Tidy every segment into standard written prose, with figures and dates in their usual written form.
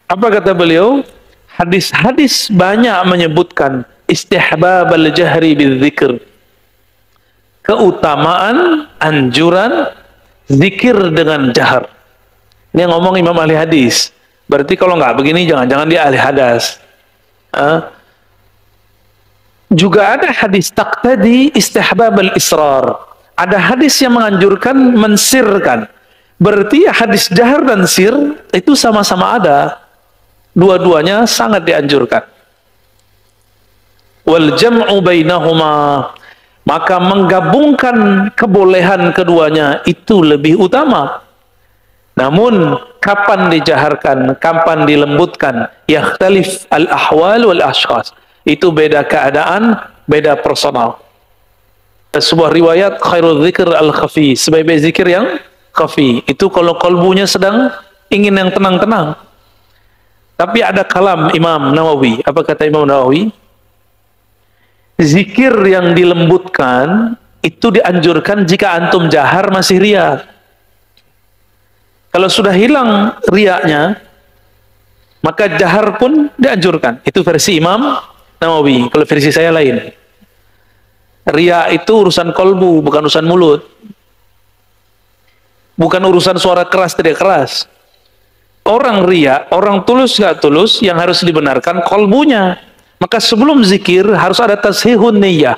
Apa kata beliau? Hadis-hadis banyak menyebutkan istihbab al-jahri bidzikr, keutamaan anjuran zikir dengan jahar. Ini yang ngomong Imam ahli hadis. Berarti kalau nggak begini jangan-jangan dia ahli hadas. Juga ada hadis taqtadi istihbab al-israr. Ada hadis yang menganjurkan mensirkan. Berarti hadis jahar dan sir itu sama-sama ada. Dua-duanya sangat dianjurkan. Wal jam'u bainahuma, maka menggabungkan kebolehan keduanya itu lebih utama. Namun kapan dijaharkan, kapan dilembutkan, yakhtalif al-ahwal wal ashkhas. Itu beda keadaan, beda personal. Sebuah riwayat khairul dzikr al-khafi, sebaik-baik zikir yang khafi. Itu kalau kalbunya sedang ingin yang tenang-tenang. Tapi ada kalam Imam Nawawi. Apa kata Imam Nawawi? Zikir yang dilembutkan itu dianjurkan jika antum jahar masih riya. Kalau sudah hilang riyanya, maka jahar pun dianjurkan. Itu versi Imam Nawawi. Kalau versi saya lain. Riya itu urusan kolbu, bukan urusan mulut. Bukan urusan suara keras tidak keras. Orang riya, orang tulus nggak tulus, yang harus dibenarkan kolbunya. Maka sebelum zikir harus ada tashihun niyah.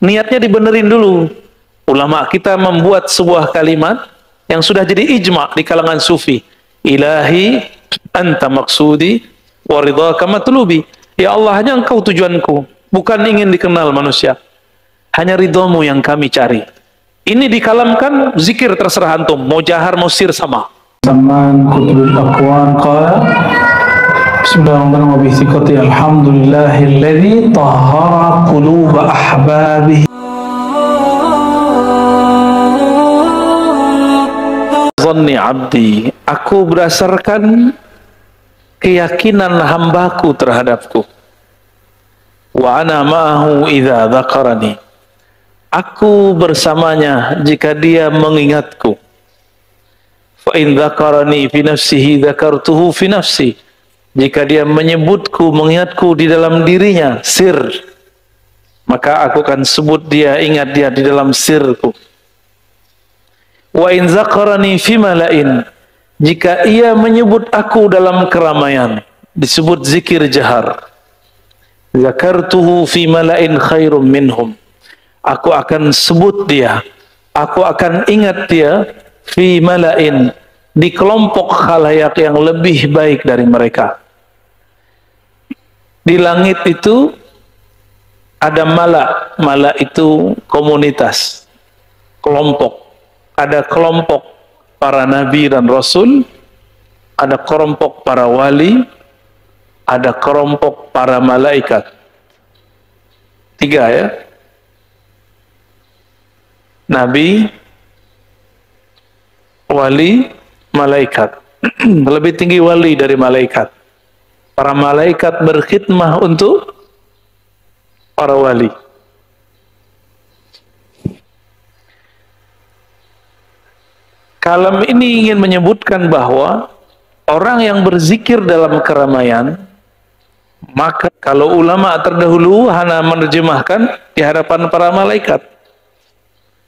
Niatnya dibenerin dulu. Ulama kita membuat sebuah kalimat yang sudah jadi ijma' di kalangan sufi. Ilahi anta maksudi wa ridhaka matlubi. Ya Allah, hanya engkau tujuanku, bukan ingin dikenal manusia. Hanya ridhamu yang kami cari. Ini dikalamkan, zikir terserah antum, mau jahar mau sir sama. Saman Qutbul Aqwan qala Bismillahirrahmanirrahim wa bi thiqati alhamdulillahilladzi tahhara quluba ahbabihi Zanni abdi, aku berdasarkan keyakinan hambaku terhadapku. Wa ana ma'ahu idza dzakarani, aku bersamanya jika dia mengingatku. Fa in dzakarani fi nafsihi dzakartuhu fi nafsi, jika dia menyebutku, mengingatku di dalam dirinya, sir, maka aku akan sebut dia, ingat dia di dalam sirku. Wa in dzakarani fi mala'in, jika ia menyebut aku dalam keramaian, disebut zikir jahar, dzakartuhu fi mala'in khairum minhum, aku akan sebut dia, aku akan ingat dia fi mala'in, di kelompok khalayak yang lebih baik dari mereka. Di langit itu ada mala, mala itu komunitas, kelompok. Ada kelompok para nabi dan rasul, ada kelompok para wali, ada kelompok para malaikat. 3 ya. Nabi, wali, malaikat. Lebih tinggi wali dari malaikat. Para malaikat berkhidmah untuk para wali. Kalam ini ingin menyebutkan bahwa orang yang berzikir dalam keramaian, maka kalau ulama terdahulu hanya menerjemahkan di hadapan para malaikat,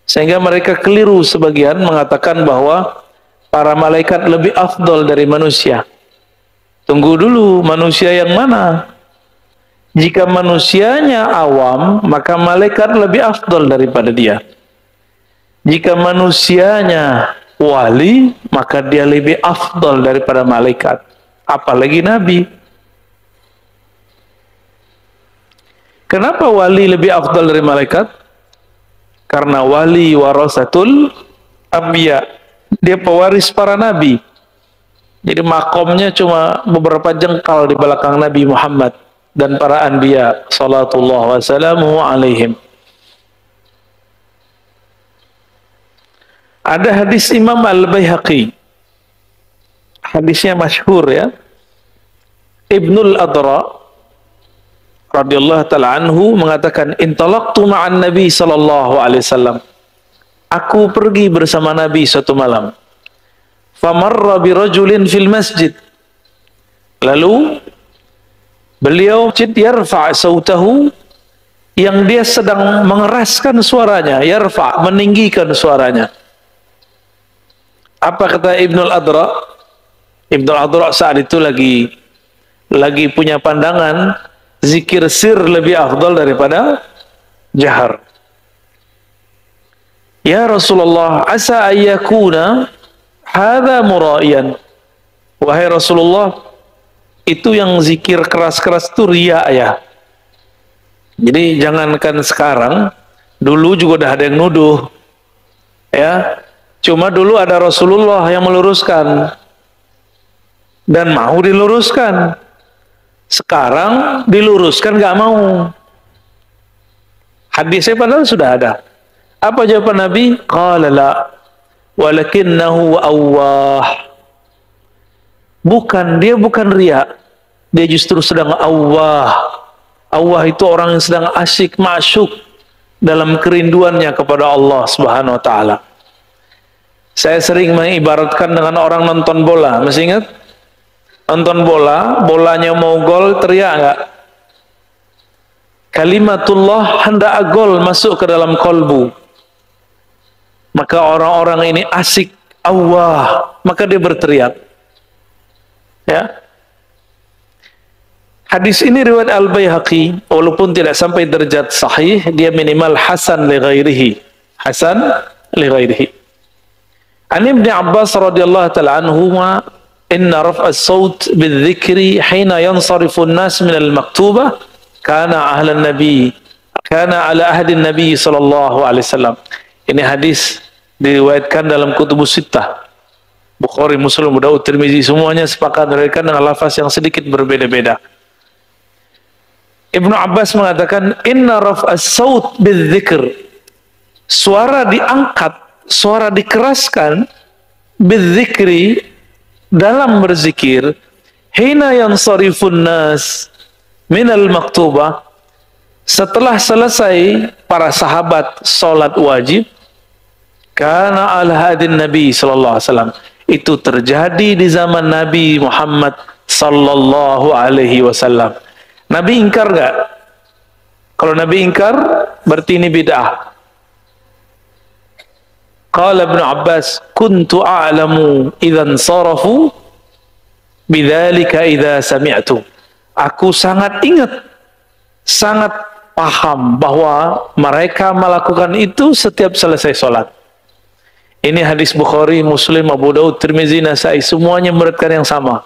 sehingga mereka keliru sebagian mengatakan bahwa para malaikat lebih afdol dari manusia. Tunggu dulu, manusia yang mana? Jika manusianya awam, maka malaikat lebih afdol daripada dia. Jika manusianya wali, maka dia lebih afdol daripada malaikat. Apalagi nabi. Kenapa wali lebih afdol dari malaikat? Karena wali warasatul anbiya, dia pewaris para nabi. Jadi makomnya cuma beberapa jengkal di belakang Nabi Muhammad dan para anbiya sallallahu wasallamu alaihim. Ada hadis Imam Al-Baihaqi, hadisnya masyhur ya. Ibnul Adra radhiyallahu ta'ala anhu mengatakan, intalaqtu ma'an Nabi sallallahu alaihi wasallam, aku pergi bersama Nabi suatu malam. Famarra birajulin fil masjid, Lalu beliau yarfa' sautahu, yang dia sedang mengeraskan suaranya, yarfa', meninggikan suaranya. Apa kata Ibnul Adra? Ibnul Adra saat itu lagi punya pandangan zikir sir lebih afdal daripada jahar. Ya Rasulullah, asa ayyakuna hadha mura'iyan. Wahai Rasulullah, itu yang zikir keras-keras itu riya ya. Jadi jangankan sekarang, dulu juga udah ada yang nuduh. Ya, cuma dulu ada Rasulullah yang meluruskan dan mau diluruskan. Sekarang diluruskan gak mau. Hadisnya padahal sudah ada. Apa jawaban Nabi? Qala la, walakinnahu awwah. Dia bukan riya. Dia justru sedang awwah. Awwah itu orang yang sedang asyik, masyuk dalam kerinduannya kepada Allah Subhanahu wa taala. Saya sering mengibaratkan dengan orang nonton bola. Masih ingat? Nonton bola, bolanya mau gol, teriak enggak? Kalimatullah hendak gol masuk ke dalam kolbu. Maka orang-orang ini asik, awwah, maka dia berteriak. Ya. Hadis ini riwayat Al-Baihaqi, walaupun tidak sampai derajat sahih, dia minimal hasan li ghairihi. Hasan li ghairihi. An Ibnu Abbas radhiyallahu ta'ala anhuma, inna raf'a as-saut bil-dhikri hina yansarifu an-nas min al-maktubah kana ahla an-nabi, kana ala ahdi an-nabi sallallahu alaihi wasallam. Ini hadis diriwayatkan dalam kutubus sittah. Bukhari, Muslim, Abu Daud, Tirmizi, semuanya sepakat meriwayatkan dengan lafaz yang sedikit berbeda-beda. Ibnu Abbas mengatakan, inna raf'as saut bidzikr, suara diangkat, suara dikeraskan, bidzikri, dalam berzikir, hina yansarifun nas minal maktubah, setelah selesai para sahabat salat wajib, kana al-hadin Nabi sallallahu alaihi wasallam, itu terjadi di zaman Nabi Muhammad sallallahu alaihi wasallam. Nabi ingkar enggak? Kalau Nabi ingkar, berarti ini bid'ah. Qala Ibnu Abbas, kuntu a'lamu idzan sarafu bidzalika idza sami'tu. Aku sangat ingat, sangat paham bahwa mereka melakukan itu setiap selesai sholat. Ini hadis Bukhari, Muslim, Abu Daud, Tirmizi, Nasai, semuanya meriwayatkan yang sama.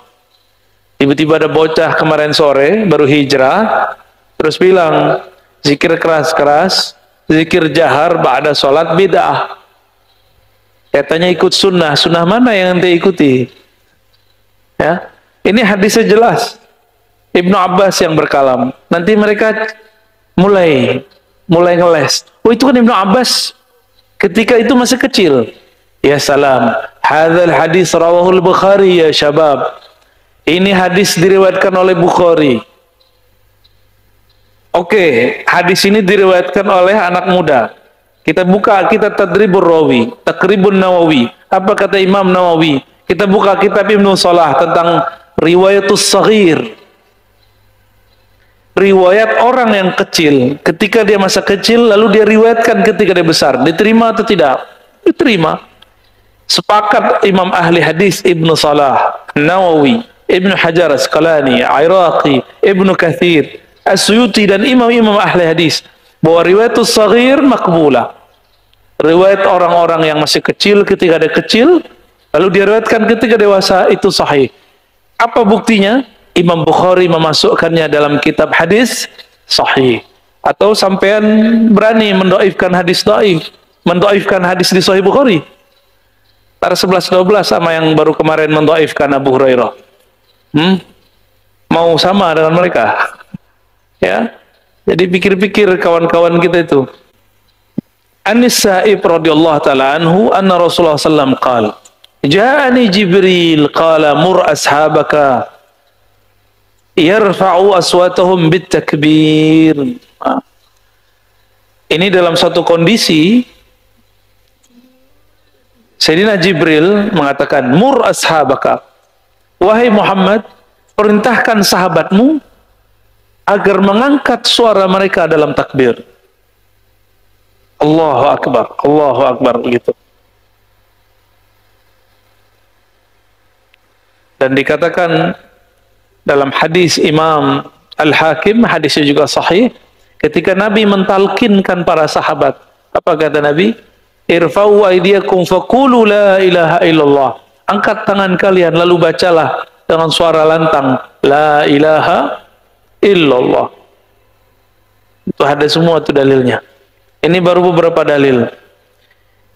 Tiba-tiba ada bocah kemarin sore baru hijrah, terus bilang zikir keras-keras, zikir jahar ba'da sholat bid'ah. Katanya ikut sunnah. Sunnah mana yang ente ikuti? Ya, ini hadisnya jelas. Ibnu Abbas yang berkalam. Nanti mereka mulai ngeles. Oh, itu kan Ibnu Abbas ketika itu masih kecil. Ya salam, hadzal hadis rawahul Bukhari ya syabab. Ini hadis diriwayatkan oleh Bukhari. Oke, hadis ini diriwayatkan oleh anak muda. Kita buka kitab Tadribur Rawi, Taqribun Nawawi. Apa kata Imam Nawawi? Kita buka kitab Ibnu Salah tentang riwayatus saghir. Riwayat orang yang kecil, ketika dia masa kecil, lalu dia riwayatkan ketika dia besar. Diterima atau tidak? Diterima. Sepakat Imam ahli hadis Ibnu Salah, Nawawi, Ibnu Hajar Asqalani, Iraqi, Ibnu Kathir, As-Suyuti, dan imam-imam ahli hadis, bahwa riwayatus saghir makbulah. Riwayat orang-orang yang masih kecil ketika dia kecil, lalu diriwayatkan ketika dewasa, itu sahih. Apa buktinya? Imam Bukhari memasukkannya dalam kitab hadis sahih. Atau sampean berani mendoifkan hadis doif, mendoifkan hadis di Sahih Bukhari? Tar 11-12 sama yang baru kemarin mendoifkan Abu Hurairah. Mau sama dengan mereka? Ya. Jadi pikir-pikir kawan-kawan kita itu. Anis Sa'ib radhiyallahu ta'ala anhu anna Rasulullah sallallahu alaihi wasallam qala, ja'ani Jibril qala mur ashabaka yarfa'u aswatahum bitakbir. Ini dalam satu kondisi Sayyidina Jibril mengatakan, mur ashabaka, wahai Muhammad, perintahkan sahabatmu agar mengangkat suara mereka dalam takbir. Allahu Akbar begitu. Dan dikatakan dalam hadis Imam Al-Hakim, hadisnya juga sahih, ketika Nabi mentalkinkan para sahabat, apa kata Nabi? Irfa'u aydiyakum faqulu la ilaha illallah. Angkat tangan kalian lalu bacalah dengan suara lantang la ilaha illallah. Itu ada semua itu dalilnya. Ini baru beberapa dalil.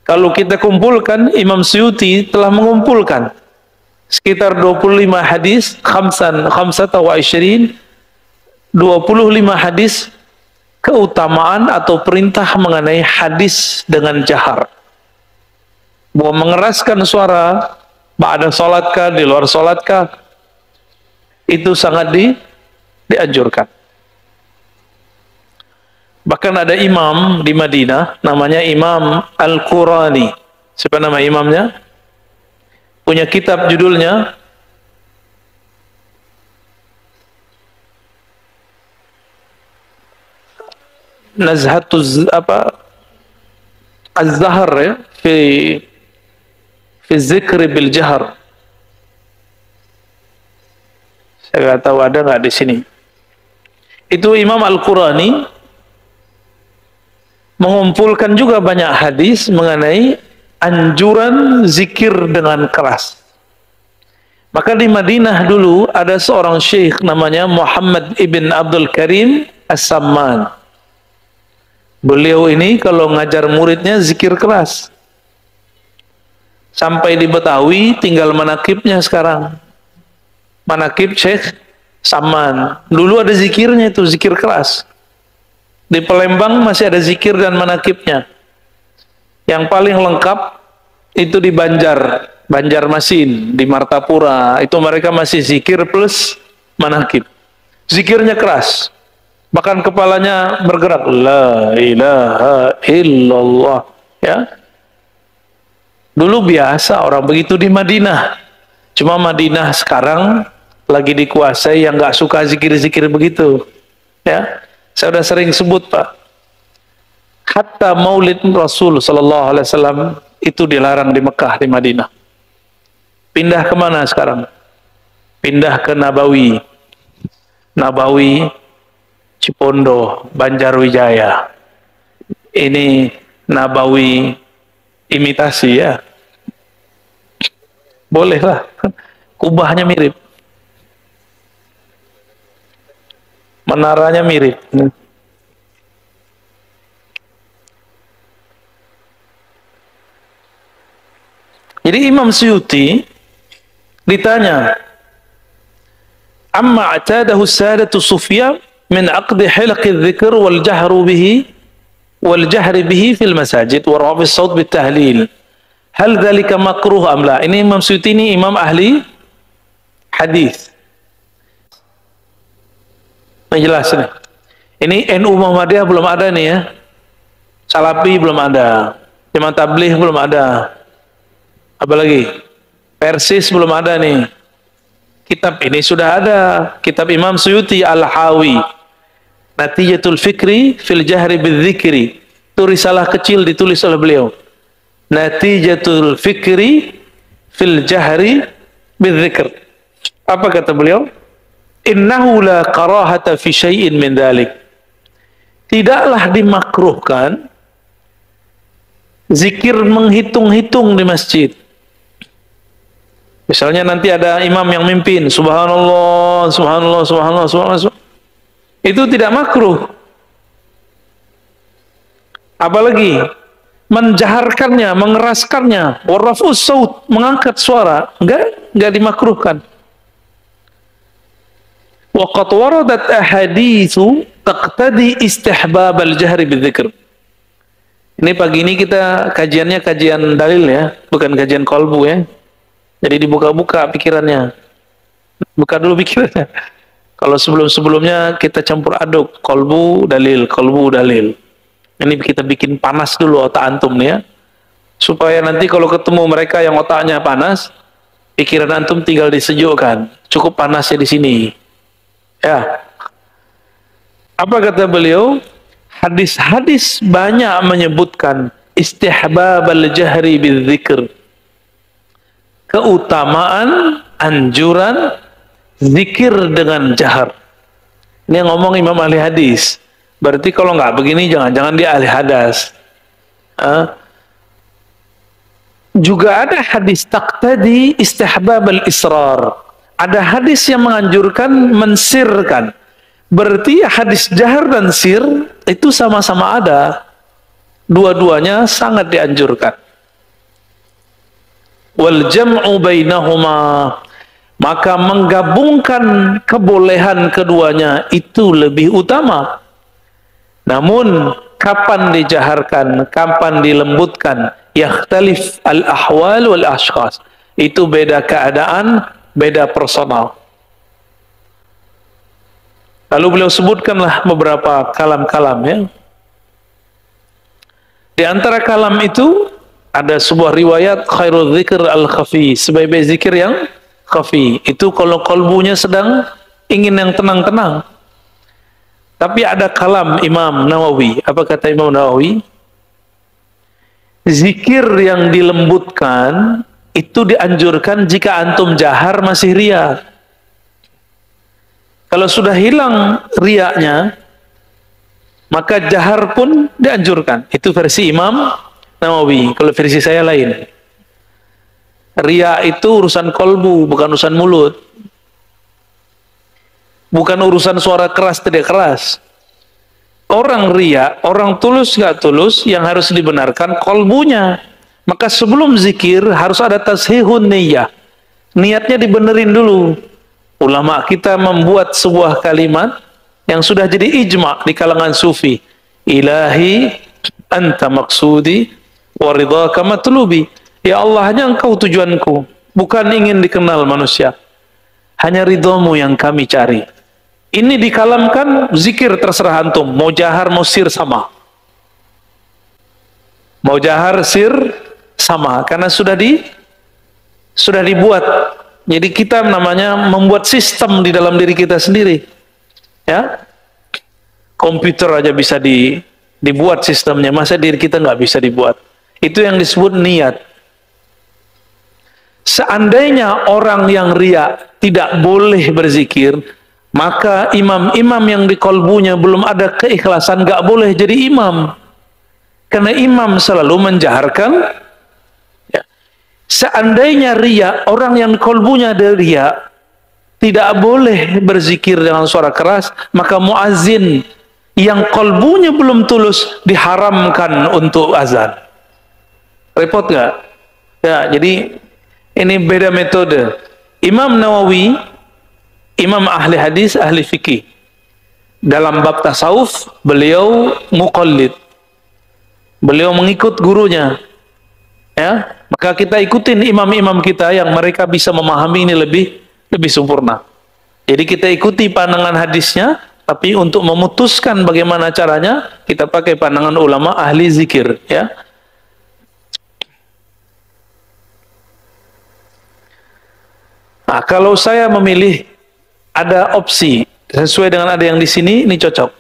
Kalau kita kumpulkan, Imam Suyuti telah mengumpulkan sekitar 25 hadis, khamsata wa isyirin, 25 hadis keutamaan atau perintah mengenai hadis dengan jahar. Bahwa mengeraskan suara ba'da sholatkah, di luar sholatkah, itu sangat dianjurkan. Bahkan ada imam di Madinah namanya Imam Al-Qurani. Siapa nama imamnya? Punya kitab judulnya Nazhatuz Az-Zahar ya, fi Zikri bil Jahar. Saya nggak tahu ada nggak di sini. Itu Imam Al-Qurani mengumpulkan juga banyak hadis mengenai anjuran zikir dengan keras. Maka di Madinah dulu ada seorang syekh namanya Muhammad ibn Abdul Karim As-Samman. Beliau ini kalau ngajar muridnya zikir keras. Sampai di Betawi tinggal manakibnya sekarang. Manakib Syekh Samman. Dulu ada zikirnya itu, zikir keras. Di Palembang masih ada zikir dan manakibnya. Yang paling lengkap itu di Banjarmasin, di Martapura. Itu mereka masih zikir plus manakib. Zikirnya keras. Bahkan kepalanya bergerak. La ilaha illallah. Ya. Dulu biasa orang begitu di Madinah. Cuma Madinah sekarang lagi dikuasai yang nggak suka zikir-zikir begitu. Ya. Saya sudah sering sebut, Pak. Hatta Maulid Rasul sallallahu alaihi wasallam itu dilarang di Mekah, di Madinah. Pindah kemana sekarang? Pindah ke Nabawi. Nabawi, Cipondo, Banjarwijaya. Ini Nabawi imitasi ya. Bolehlah. Kubahnya mirip. Menaranya mirip. Jadi Imam Suyuti ditanya, amma atadahu sadatu sufyan min aqdi hilaqi dzikr wal jahri bihi fil masajid wa rafi as-saut bit tahlil, hal dzalika makruh am la? Ini Imam Suyuti ini imam ahli hadis. Jelas nih. Ini NU Muhammadiyah belum ada nih ya. Salafi belum ada. Jemaah Tabligh belum ada. Apalagi? Persis belum ada nih. Kitab ini sudah ada. Kitab Imam Suyuti Al-Hawi. Natijatul Fikri fil Jahri bidzikri. Itu risalah kecil ditulis oleh beliau. Natijatul Fikri fil Jahri bidzikr. Apa kata beliau? Innahu la karahata fi syai'in min dzalik. Tidaklah dimakruhkan zikir menghitung-hitung di masjid. Misalnya nanti ada imam yang mimpin, subhanallah, subhanallah, subhanallah, subhanallah. Itu tidak makruh. Apalagi menjaharkannya, mengeraskannya, warrafus saut, mengangkat suara, enggak dimakruhkan. Waqad waradat ahaditsu taqtadi istihbab al-jahri bidzikr. Ini pagi ini kita kajiannya kajian dalil ya, bukan kajian kolbu ya. Jadi dibuka-buka pikirannya. Buka dulu pikirannya. Kalau sebelum-sebelumnya kita campur aduk kolbu dalil, kolbu dalil. Ini kita bikin panas dulu otak antum nih ya. Supaya nanti kalau ketemu mereka yang otaknya panas, pikiran antum tinggal disejukkan. cukup panasnya di sini. Ya. Apa kata beliau? Hadis-hadis banyak menyebutkan istihbab al-jahri bidzikr. Keutamaan anjuran zikir dengan jahar. Ini yang ngomong Imam ahli hadis. Berarti kalau nggak begini jangan-jangan dia ahli hadas. Juga ada hadis taqtadi istihbab al-israr. Ada hadis yang menganjurkan mensirkan. Berarti hadis jahar dan sir itu sama-sama ada. Dua-duanya sangat dianjurkan. Wal jam'u bainahuma, maka menggabungkan kebolehan keduanya itu lebih utama. Namun kapan dijaharkan, kapan dilembutkan, yakhtalif al-ahwal wal ashkhas. Itu beda keadaan, beda personal. Lalu beliau sebutkanlah beberapa kalam-kalam ya. Di antara kalam itu ada sebuah riwayat khairul dzikr al-khafi, sebaik-baik zikir yang khafi. Itu kalau kalbunya sedang ingin yang tenang-tenang. Tapi ada kalam Imam Nawawi. Apa kata Imam Nawawi? Zikir yang dilembutkan itu dianjurkan jika antum jahar masih riya. Kalau sudah hilang riaknya, maka jahar pun dianjurkan. Itu versi Imam Nawawi. Kalau versi saya lain. Riya itu urusan kolbu, bukan urusan mulut. Bukan urusan suara keras tidak keras. Orang riya, orang tulus nggak tulus, yang harus dibenarkan kolbunya. Maka sebelum zikir harus ada tashihun niyah. Niatnya dibenerin dulu. Ulama kita membuat sebuah kalimat yang sudah jadi ijma' di kalangan sufi. Ilahi anta maksudi wa ridhaka matlubi. Ya Allah, hanya engkau tujuanku, bukan ingin dikenal manusia. Hanya ridhamu yang kami cari. Ini dikalamkan, zikir terserah antum. Mau jahar, mau sir sama. Mau jahar, sir sama. Karena sudah dibuat. Jadi kita namanya membuat sistem di dalam diri kita sendiri. Ya, komputer aja bisa dibuat sistemnya. Masa diri kita nggak bisa dibuat? Itu yang disebut niat. Seandainya orang yang riya tidak boleh berzikir, maka imam-imam yang di kolbunya belum ada keikhlasan nggak boleh jadi imam. Karena imam selalu menjaharkan. Seandainya riya, orang yang kolbunya ada riya tidak boleh berzikir dengan suara keras, maka muazzin yang kolbunya belum tulus diharamkan untuk azan. Repot nggak? Ya, jadi ini beda metode. Imam Nawawi, imam ahli hadis, ahli fikih. Dalam bab tasawuf, beliau muqallid. Beliau mengikut gurunya. Ya, maka kita ikutin imam-imam kita yang mereka bisa memahami ini lebih sempurna. Jadi kita ikuti pandangan hadisnya, tapi untuk memutuskan bagaimana caranya, kita pakai pandangan ulama ahli zikir. Ya. Nah, kalau saya memilih ada opsi sesuai dengan ada yang di sini, ini cocok.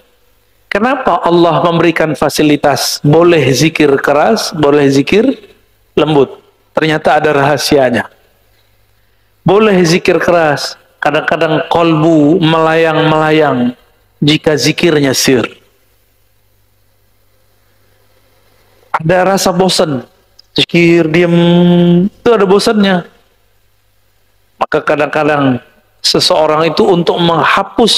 Kenapa Allah memberikan fasilitas boleh zikir keras, boleh zikir lembut? Ternyata ada rahasianya. Boleh zikir keras, kadang-kadang kolbu melayang-melayang jika zikirnya sir. Ada rasa bosan, zikir diam itu ada bosannya. Maka kadang-kadang seseorang itu untuk menghapus,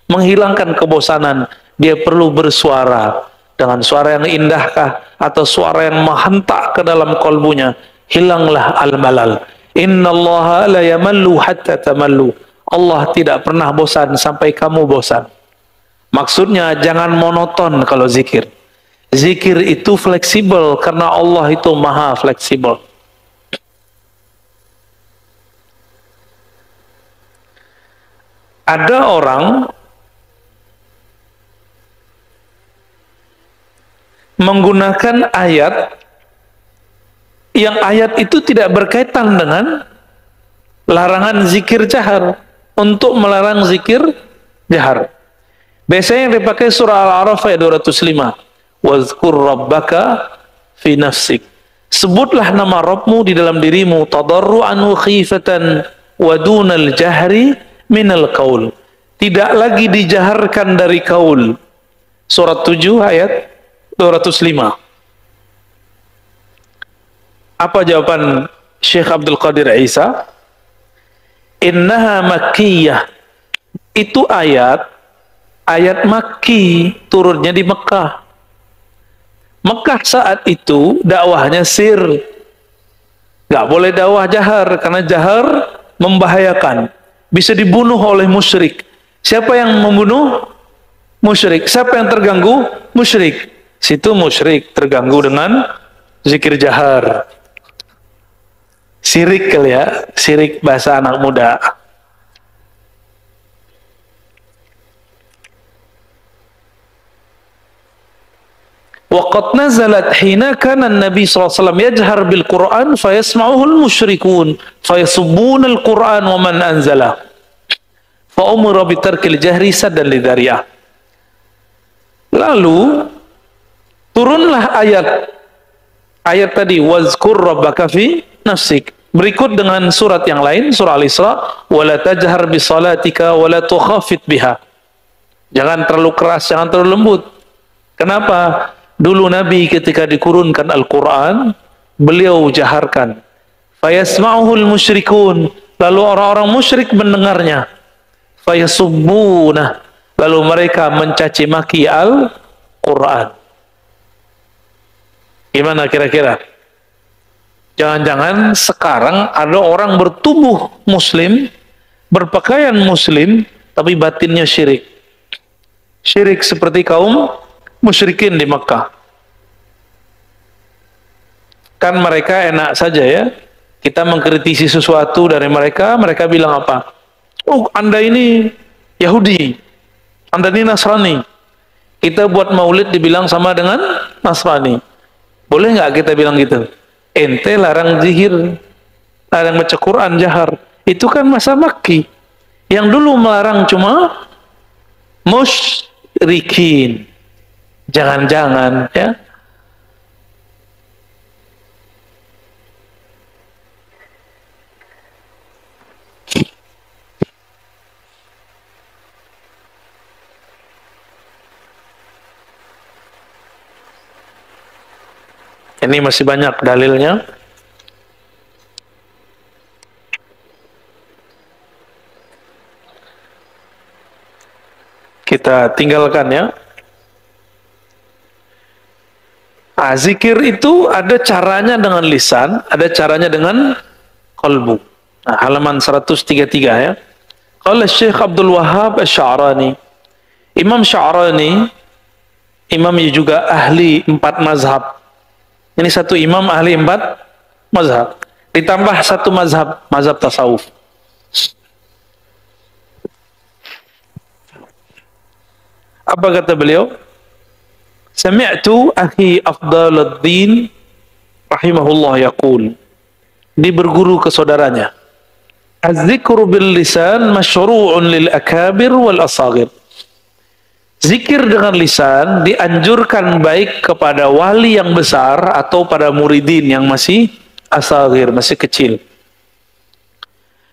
menghilangkan kebosanan, dia perlu bersuara. Dengan suara yang indahkah atau suara yang menghentak ke dalam kolbunya, hilanglah al-malal. Innallaha la yamallu hatta tamallu. Allah tidak pernah bosan sampai kamu bosan. Maksudnya jangan monoton kalau zikir. Zikir itu fleksibel karena Allah itu maha fleksibel. Ada orang menggunakan ayat yang ayat itu tidak berkaitan dengan larangan zikir jahar, untuk melarang zikir jahar. Biasanya yang dipakai surah Al-A'raf ayat 205. Wazkur rabbaka fi nafsik. Sebutlah nama Rabbmu di dalam dirimu, tadarruan wa khifatan wa dunal jahri minal qaul. Tidak lagi dijaharkan dari kaul. Surat 7 ayat 205. Apa jawaban Syekh Abdul Qadir Isa? Innaha makkiyah. Itu ayat Makki, turunnya di Mekah. Mekah saat itu dakwahnya sir, nggak boleh dakwah jahar, karena jahar membahayakan, bisa dibunuh oleh musyrik. Siapa yang membunuh? Musyrik. Siapa yang terganggu? Musyrik. Situ musyrik terganggu dengan zikir jahar. Sirik kali ya, sirik bahasa anak muda. Waqad nazalat hina kana an-nabi sallallahu alaihi wasallam yajhar bil Qur'an fayasma'uhu al-musyrikun fayasubbuna al-Qur'an wa man anzala fa umira bi tarkil jahri saddan lidhariyah. Lalu turunlah ayat tadi, wazkur rabbaka fi nafsik, berikut dengan surat yang lain, surah Al-Isra, wala tajhar bi salatika wala tukhafit biha. Jangan terlalu keras, jangan terlalu lembut. Kenapa? Dulu Nabi ketika dikurunkan Al-Quran, beliau jaharkan. Fayasma'uhul musyrikun, lalu orang-orang musyrik mendengarnya. Fayasubbunah, lalu mereka mencaci maki Al-Quran. Gimana kira-kira? Jangan-jangan sekarang ada orang bertubuh muslim, berpakaian muslim, tapi batinnya syirik. Syirik seperti kaum musyrikin di Mekah. Kan mereka enak saja ya, kita mengkritisi sesuatu dari mereka, mereka bilang apa? Oh, Anda ini Yahudi, Anda ini Nasrani. Kita buat maulid dibilang sama dengan Nasrani. Boleh nggak kita bilang gitu? Ente larang zikir, larang baca Quran jahar. Itu kan masa Makki. Yang dulu melarang cuma musyrikin. Jangan-jangan ya. Ini masih banyak dalilnya. Kita tinggalkan ya. Zikir itu ada caranya dengan lisan, ada caranya dengan qalbu. Halaman 133 ya. Qala Syekh Abdul Wahhab Asy-Sya'rani. Imam Sya'rani, imam juga ahli 4 mazhab. Ini satu imam ahli 4 mazhab. Ditambah satu mazhab, mazhab tasawuf. Apa kata beliau? Sami'tu akhi Afdaluddin rahimahullah yaqul. Dia berguru ke saudaranya. Az-zikru bil lisan masyru'un lil akabir wal asagir. Zikir dengan lisan dianjurkan baik kepada wali yang besar atau pada muridin yang masih asagir, masih kecil.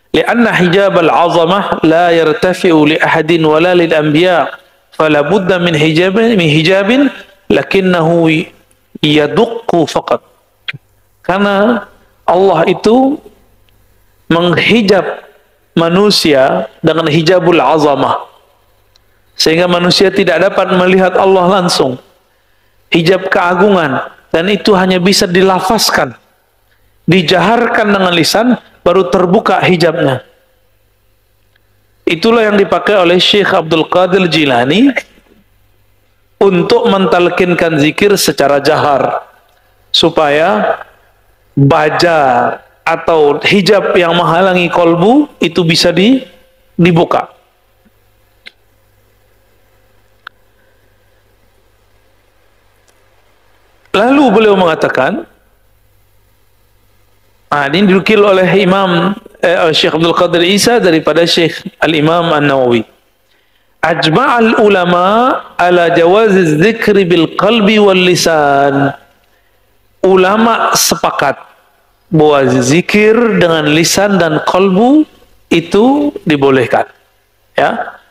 Lianna hijab al-azamah la yartafi'u li ahadin wala lil anbiya, fala budda min hijabin lakinnahu yaduqqu faqat. Karena Allah itu menghijab manusia dengan hijabul azamah, sehingga manusia tidak dapat melihat Allah langsung. Hijab keagungan, dan itu hanya bisa dilafazkan, dijaharkan dengan lisan, baru terbuka hijabnya. Itulah yang dipakai oleh Syekh Abdul Qadir Jilani untuk mentalkinkan zikir secara jahar, supaya baja atau hijab yang menghalangi kolbu itu bisa dibuka. Lalu beliau mengatakan, ini dinukil oleh Imam Syekh Abdul Qadir Isa daripada Syekh Al-Imam An-Nawawi. Ajma'al ulama ala jawaziz dzikri bil qalbi wal lisan. Ulama sepakat bahwa zikir dengan lisan dan kalbu itu dibolehkan. Ya.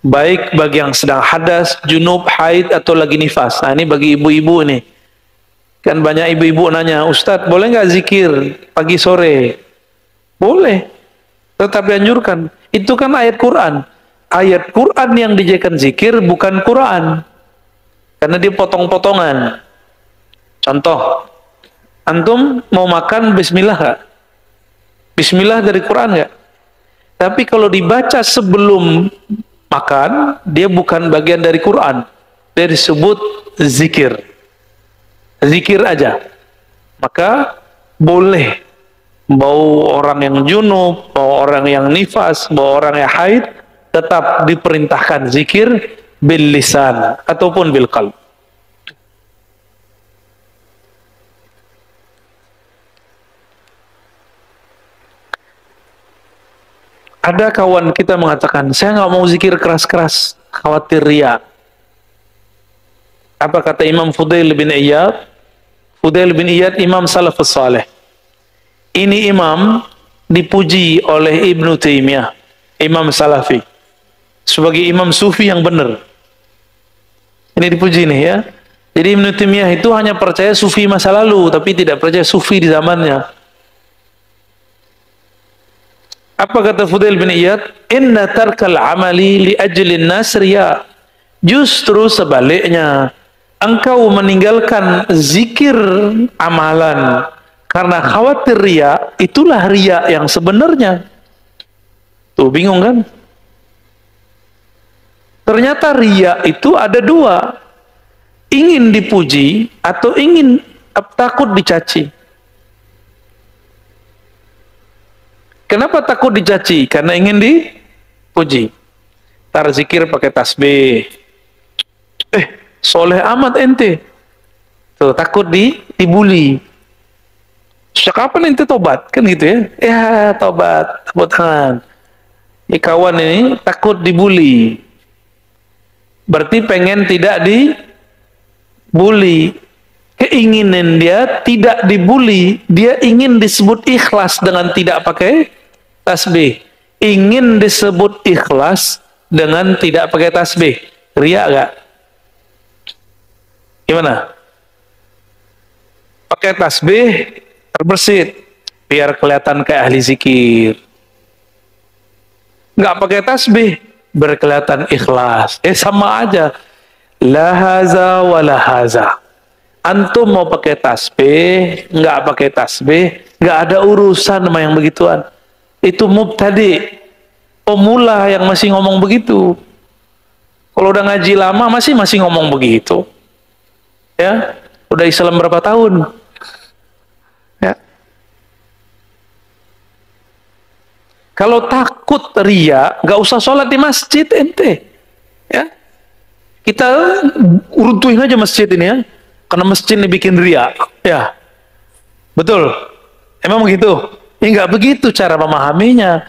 Baik bagi yang sedang hadas, junub, haid atau lagi nifas. Nah, ini bagi ibu-ibu nih. Kan banyak ibu-ibu nanya, Ustadz boleh nggak zikir pagi sore? Boleh. Tetap dianjurkan. Itu kan ayat Quran. Ayat Quran yang dijadikan zikir bukan Quran. Karena dia potong-potongan. Contoh, antum mau makan bismillah nggak? Bismillah dari Quran nggak? Tapi kalau dibaca sebelum makan, dia bukan bagian dari Quran. Dia disebut zikir. Zikir aja. Maka boleh bau orang yang junub, bau orang yang nifas, bau orang yang haid, tetap diperintahkan zikir bil lisan ataupun bil qalb. Ada kawan kita mengatakan, saya nggak mau zikir keras-keras, khawatir riya. Apa kata Imam Fudail bin Iyad? Fudail bin Iyad imam salafus saleh. Ini imam dipuji oleh Ibnu Taimiyah, imam salafi, sebagai imam sufi yang benar. Ini dipuji nih ya. Jadi Ibnu Taimiyah itu hanya percaya sufi masa lalu, tapi tidak percaya sufi di zamannya. Apa kata Fudail bin Iyad? Inna tarkal amali li ajlin nas riya. Justru sebaliknya, engkau meninggalkan zikir amalan karena khawatir riya, itulah riya yang sebenarnya. Tuh bingung kan? Ternyata riya itu ada dua. Ingin dipuji atau ingin takut dicaci. Kenapa takut dicaci? Karena ingin dipuji. Tar zikir pakai tasbih. Soleh amat ente. Tuh, takut dibully. Sejak kapan ente tobat? Kan gitu ya. Ya, tobat. Tepuk tangan. Ini kawan ini takut dibully. Berarti pengen tidak dibully. Keinginan dia tidak dibully. Dia ingin disebut ikhlas dengan tidak pakai tasbih. Ingin disebut ikhlas dengan tidak pakai tasbih. Riya gak? Gimana? Pakai tasbih terbersit biar kelihatan kayak ahli zikir. Nggak pakai tasbih berkelihatan ikhlas. Sama aja. Lahaza wa lahaza. Antum mau pakai tasbih, nggak pakai tasbih, nggak ada urusan sama yang begituan. Itu mubtadi, pemula yang masih ngomong begitu. Kalau udah ngaji lama masih ngomong begitu. Ya, udah Islam berapa tahun? Ya. Kalau takut riya, nggak usah sholat di masjid ente. Ya, kita runtuhin aja masjid ini ya, karena masjid ini bikin riya. Ya, betul. Emang begitu? Ya nggak begitu cara memahaminya.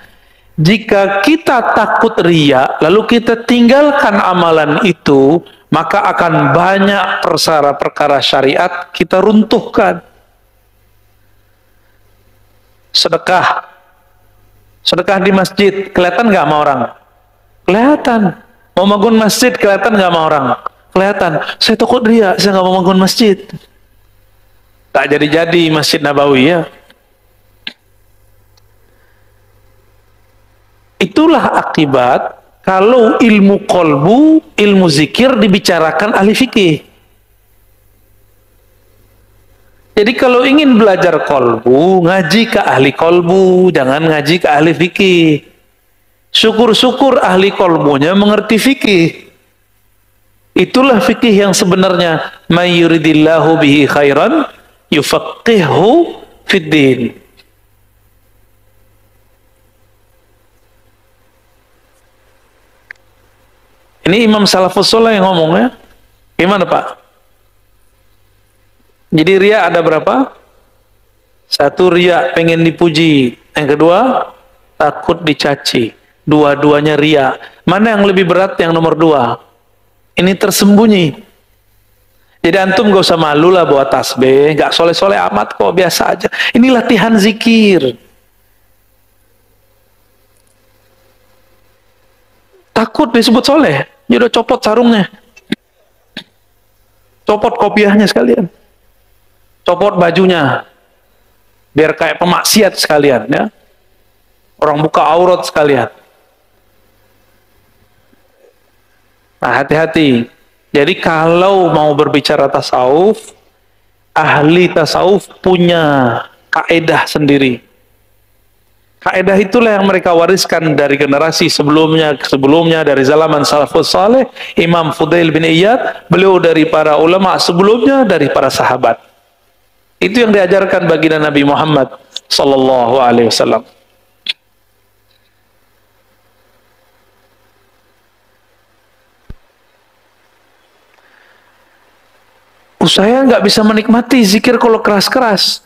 Jika kita takut riya, lalu kita tinggalkan amalan itu, maka akan banyak perkara syariat kita runtuhkan. Sedekah di masjid, kelihatan nggak sama orang? Kelihatan. Mau bangun masjid, kelihatan nggak sama orang? Kelihatan. Saya takut riya, saya nggak mau bangun masjid. Tak jadi-jadi Masjid Nabawi ya. Itulah akibat kalau ilmu kolbu, ilmu zikir dibicarakan ahli fikih. Jadi kalau ingin belajar kolbu, ngaji ke ahli kolbu, jangan ngaji ke ahli fikih. Syukur-syukur ahli kolbunya mengerti fikih. Itulah fikih yang sebenarnya. May yuridillahu bihi khairan yufaqqihhu fid din. Ini Imam Salafus Saleh yang ngomong ya. Gimana Pak? Jadi riya ada berapa? Satu, riya pengen dipuji. Yang kedua, takut dicaci. Dua-duanya ria. Mana yang lebih berat? Yang nomor dua. Ini tersembunyi. Jadi antum gak usah malu lah bawa tasbih, gak soleh-soleh amat kok, biasa aja. Ini latihan zikir. Takut disebut soleh, dia udah copot sarungnya, copot kopiahnya sekalian, copot bajunya, biar kayak pemaksiat sekalian, ya. Orang buka aurat sekalian. Nah, hati-hati. Jadi kalau mau berbicara tasawuf, ahli tasawuf punya kaedah sendiri. Kaedah itulah yang mereka wariskan dari generasi sebelumnya dari zaman salafus saleh, Imam Fudail bin Iyad, beliau dari para ulama sebelumnya, dari para sahabat. Itu yang diajarkan baginda Nabi Muhammad sallallahu alaihi wasallam. Saya nggak bisa menikmati zikir kalau keras-keras.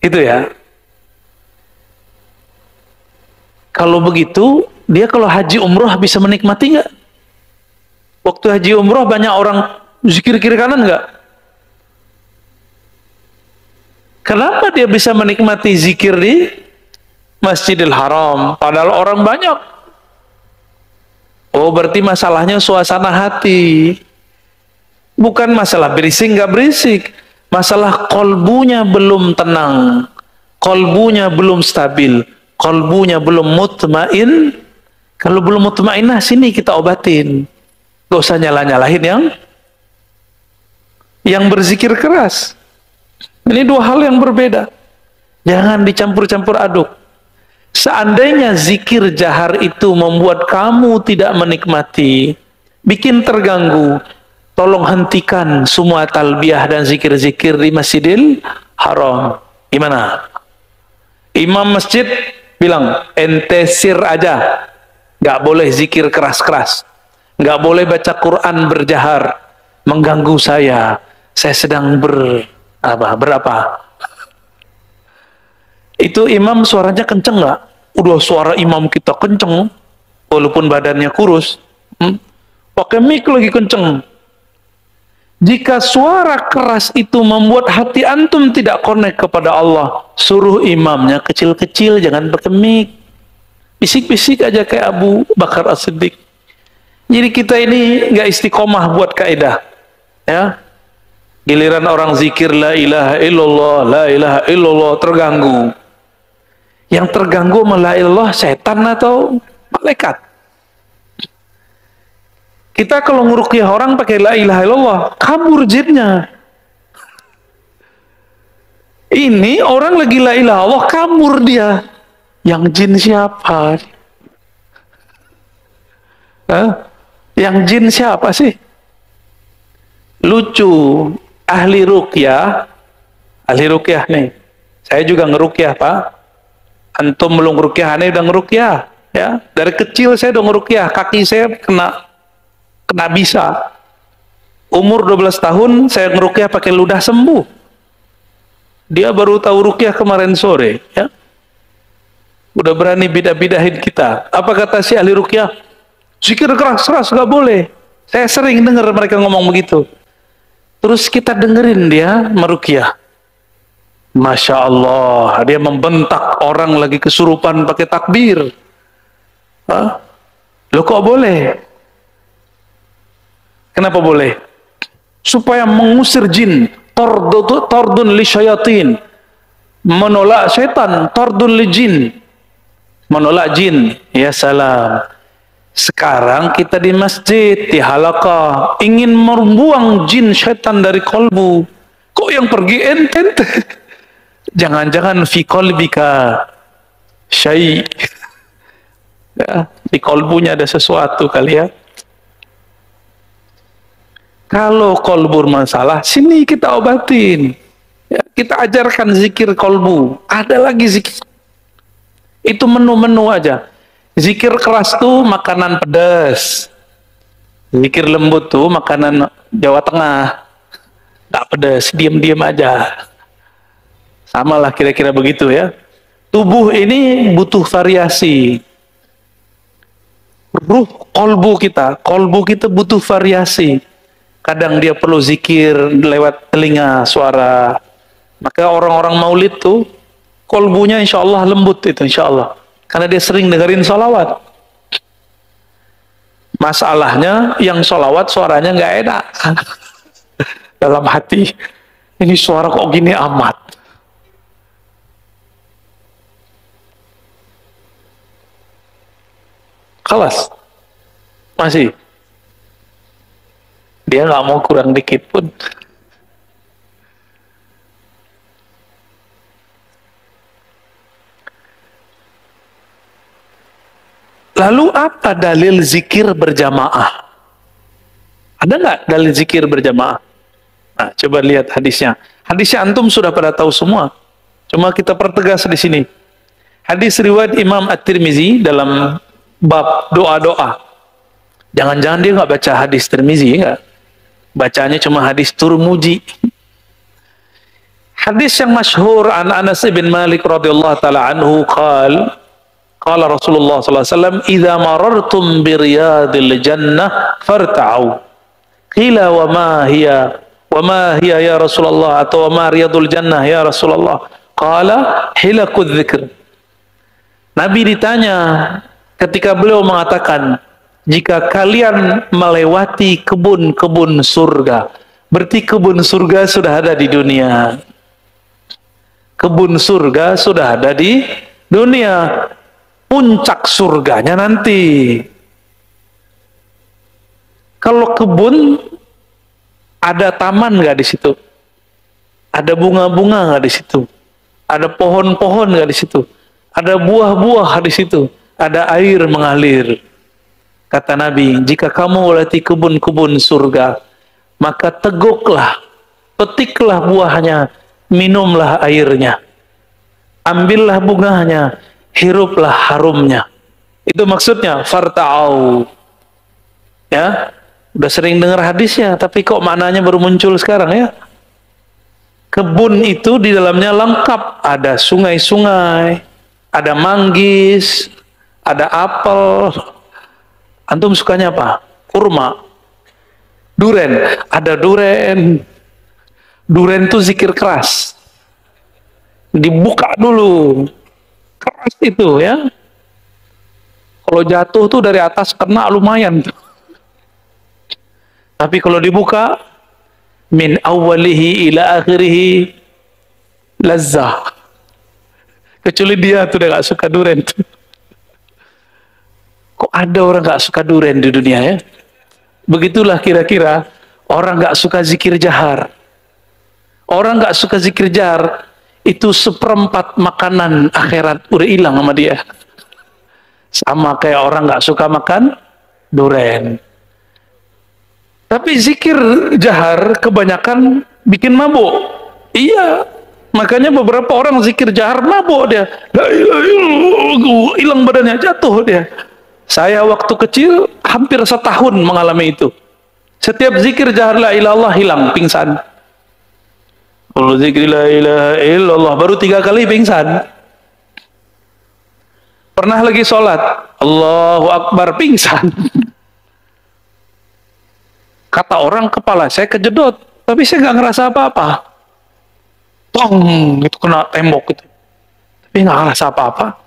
Itu ya. Kalau begitu, dia kalau haji umroh bisa menikmati nggak? Waktu haji umroh banyak orang zikir kiri kanan nggak? Kenapa dia bisa menikmati zikir di Masjidil Haram? Padahal orang banyak. Oh, berarti masalahnya suasana hati. Bukan masalah berisik nggak berisik, masalah kolbunya belum tenang, kolbunya belum stabil, kolbunya belum mutmain. Kalau belum mutmainah, sini kita obatin. Gak usah nyalah-nyalahin yang berzikir keras. Ini dua hal yang berbeda. Jangan dicampur-campur aduk. Seandainya zikir jahar itu membuat kamu tidak menikmati, bikin terganggu, tolong hentikan semua talbiyah dan zikir-zikir di Masjidil Haram. Gimana? Imam masjid bilang, ente sir aja, nggak boleh zikir keras-keras, nggak boleh baca Quran berjahar, mengganggu saya sedang berapa? Itu imam suaranya kenceng nggak? Udah suara imam kita kenceng, walaupun badannya kurus, pakai mic lagi kenceng. Jika suara keras itu membuat hati antum tidak connect kepada Allah, suruh imamnya kecil-kecil, jangan pakai mic. Bisik-bisik aja kayak Abu Bakar As-Siddiq. Jadi kita ini nggak istiqomah buat kaidah, ya. Giliran orang zikir la ilaha illallah, la ilaha illallah, terganggu. Yang terganggu sama la ilallah setan atau malaikat? Kita kalau nguruqyah orang pakai la ilaha illallah, kabur jinnya. Ini orang lagi la ilaha illallah, kabur dia. Yang jin siapa? Hah? Yang jin siapa sih? Lucu. Ahli ruqyah nih. Saya juga ngeruqyah, Pak. Antum belum ngeruqyah, aneh udah ngeruqyah, ya. Dari kecil saya udah ngeruqyah, kaki saya kena bisa. Umur 12 tahun saya ngeruqyah pakai ludah sembuh. Dia baru tahu ruqyah kemarin sore, ya. Udah berani bidah-bidahin kita. Apa kata si ahli ruqyah? Zikir keras-keras gak boleh. Saya sering dengar mereka ngomong begitu. Terus kita dengerin dia meruqyah. Masya Allah, dia membentak orang lagi kesurupan pakai takbir. Hah? Loh kok boleh? Kenapa boleh? Supaya mengusir jin. Tordun li syayatin. Menolak syaitan. Tordun li jin. Menolak jin. Ya salam. Sekarang kita di masjid, di halaqah, ingin membuang jin syaitan dari kolbu. Kok yang pergi ente? Jangan-jangan fi qalbika syai'. Ya, di kolbunya ada sesuatu kali ya. Kalau kolbu masalah, sini kita obatin. Ya, kita ajarkan zikir kolbu. Ada lagi zikir. Itu menu-menu aja. Zikir keras tuh makanan pedas. Zikir lembut tuh makanan Jawa Tengah. Gak pedas, diam-diam aja. Sama lah kira-kira begitu ya. Tubuh ini butuh variasi. Ruh, kolbu kita butuh variasi. Kadang dia perlu zikir lewat telinga, suara. Maka orang-orang maulid tuh kolbunya insya Allah lembut itu, insya Allah. Karena dia sering dengerin sholawat. Masalahnya yang sholawat suaranya nggak enak. Dalam hati, ini suara kok gini amat. Kelas masih dia nggak mau kurang dikit pun. Lalu apa dalil zikir berjamaah? Ada nggak dalil zikir berjamaah? Nah, coba lihat hadisnya. Hadisnya antum sudah pada tahu semua. Cuma kita pertegas di sini. Hadis riwayat Imam At-Tirmizi dalam bab doa-doa. Jangan-jangan dia nggak baca hadis Tirmizi, nggak? Bacanya cuma hadis Turmuji. Hadis yang masyhur an Anas bin Malik radhiyallahu taala anhu qala Rasulullah sallallahu alaihi wasallam idza marartum bi riyadil jannah farta'u. Qila wa ma hiya ya Rasulullah, atau wa ma riyadul jannah ya Rasulullah? Qala hilakudz dzikr. Nabi ditanya ketika beliau mengatakan, jika kalian melewati kebun-kebun surga, berarti kebun surga sudah ada di dunia. Kebun surga sudah ada di dunia. Puncak surganya nanti. Kalau kebun, ada taman nggak di situ? Ada bunga-bunga nggak di situ? Ada pohon-pohon nggak di situ? Ada buah-buah di situ? Ada air mengalir. Kata Nabi, jika kamu melewati kebun-kebun surga, maka teguklah, petiklah buahnya, minumlah airnya, ambillah bunganya, hiruplah harumnya. Itu maksudnya farta'au. Ya, udah sering dengar hadisnya, tapi kok maknanya baru muncul sekarang ya? Kebun itu di dalamnya lengkap, ada sungai-sungai, ada manggis, ada apel. Antum sukanya apa? Kurma, duren, ada duren. Duren itu zikir keras, dibuka dulu, keras itu ya. Kalau jatuh tuh dari atas kena lumayan. Tapi kalau dibuka, min awalihi ila akhirihi lazzah. Kecuali dia tuh udah gak suka duren tuh. Kok ada orang gak suka duren di dunia ya? Begitulah kira-kira orang gak suka zikir jahar. Orang gak suka zikir jahar, itu seperempat makanan akhirat udah hilang sama dia. Sama kayak orang gak suka makan duren. Tapi zikir jahar kebanyakan bikin mabuk. Iya, makanya beberapa orang zikir jahar mabuk dia. Hilang badannya, jatuh dia. Saya waktu kecil hampir setahun mengalami itu. Setiap zikir jahar la ilallah hilang, pingsan. Kalau zikir la ilaha illallah baru 3 kali pingsan. Pernah lagi sholat, Allahu Akbar, pingsan. Kata orang, kepala saya kejedot, tapi saya nggak ngerasa apa-apa. Tong, itu kena tembok itu. Tapi nggak ngerasa apa-apa.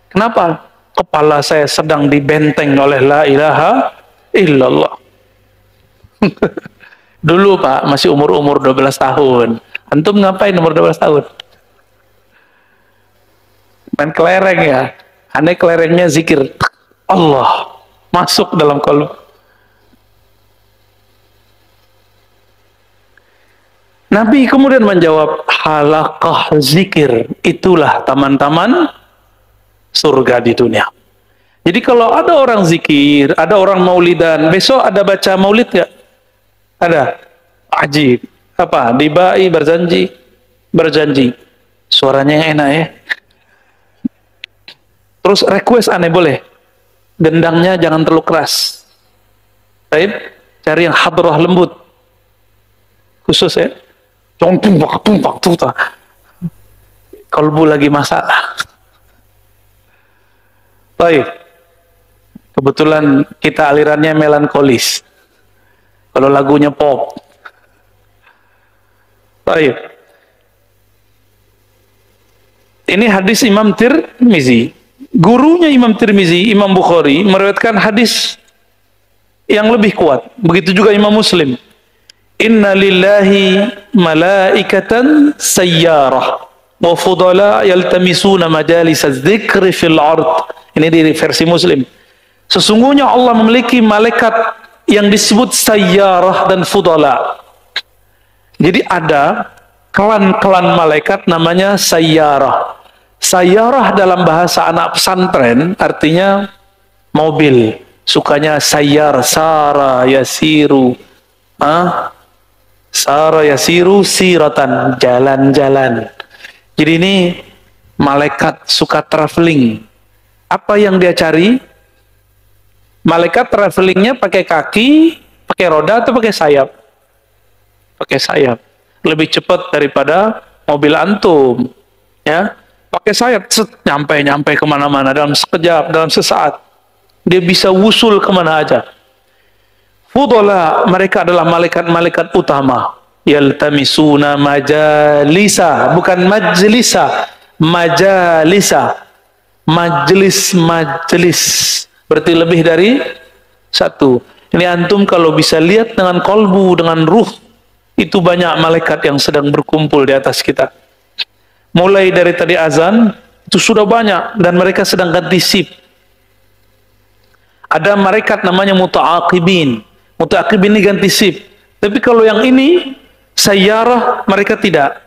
Kenapa? Kepala saya sedang dibenteng oleh la ilaha illallah. Dulu Pak, masih umur 12 tahun. Antum ngapain umur 12 tahun? Main kelereng ya. Aneh kelerengnya zikir Allah. Masuk dalam kolbu. Nabi kemudian menjawab, halaqah zikir, itulah taman-taman surga di dunia. Jadi kalau ada orang zikir, ada orang maulidan, besok ada baca maulid nggak? Ada. Ajib. Apa? Dibai berjanji. Suaranya yang enak ya. Terus request aneh boleh. Gendangnya jangan terlalu keras. Baik, cari yang hadrah lembut. Khusus ya. Jangan tumpak tuh. Kalbu lagi masalah. Baik. Kebetulan kita alirannya melankolis. Kalau lagunya pop. Baik. Ini hadis Imam Tirmizi. Gurunya Imam Tirmizi, Imam Bukhari, meriwayatkan hadis yang lebih kuat. Begitu juga Imam Muslim. Inna lillahi malaikatan sayyarah wa fudala yaltamisuna majalis az-dzikri fil ard. Ini di versi Muslim. Sesungguhnya Allah memiliki malaikat yang disebut sayyarah dan fudala. Jadi ada klan-klan malaikat namanya sayyarah. Sayyarah dalam bahasa anak pesantren artinya mobil. Sukanya sayyar, sara yasiru. Sara yasiru siratan, jalan-jalan. Jadi ini malaikat suka traveling. Apa yang dia cari? Malaikat travelingnya pakai kaki, pakai roda atau pakai sayap? Pakai sayap. Lebih cepat daripada mobil antum. Ya, pakai sayap, nyampe kemana-mana dalam sekejap, dalam sesaat. Dia bisa wusul kemana aja. Fudala, mereka adalah malaikat-malaikat utama. Yaltamisuna majalisa, bukan majlisa, majalisa. Majelis. Berarti lebih dari satu. Ini antum kalau bisa lihat dengan kolbu, dengan ruh, itu banyak malaikat yang sedang berkumpul di atas kita. Mulai dari tadi azan, itu sudah banyak, dan mereka sedang ganti shift. Ada malaikat namanya muta'aqibin. Muta'aqibin ini ganti shift. Tapi kalau yang ini, sayyarah, mereka tidak.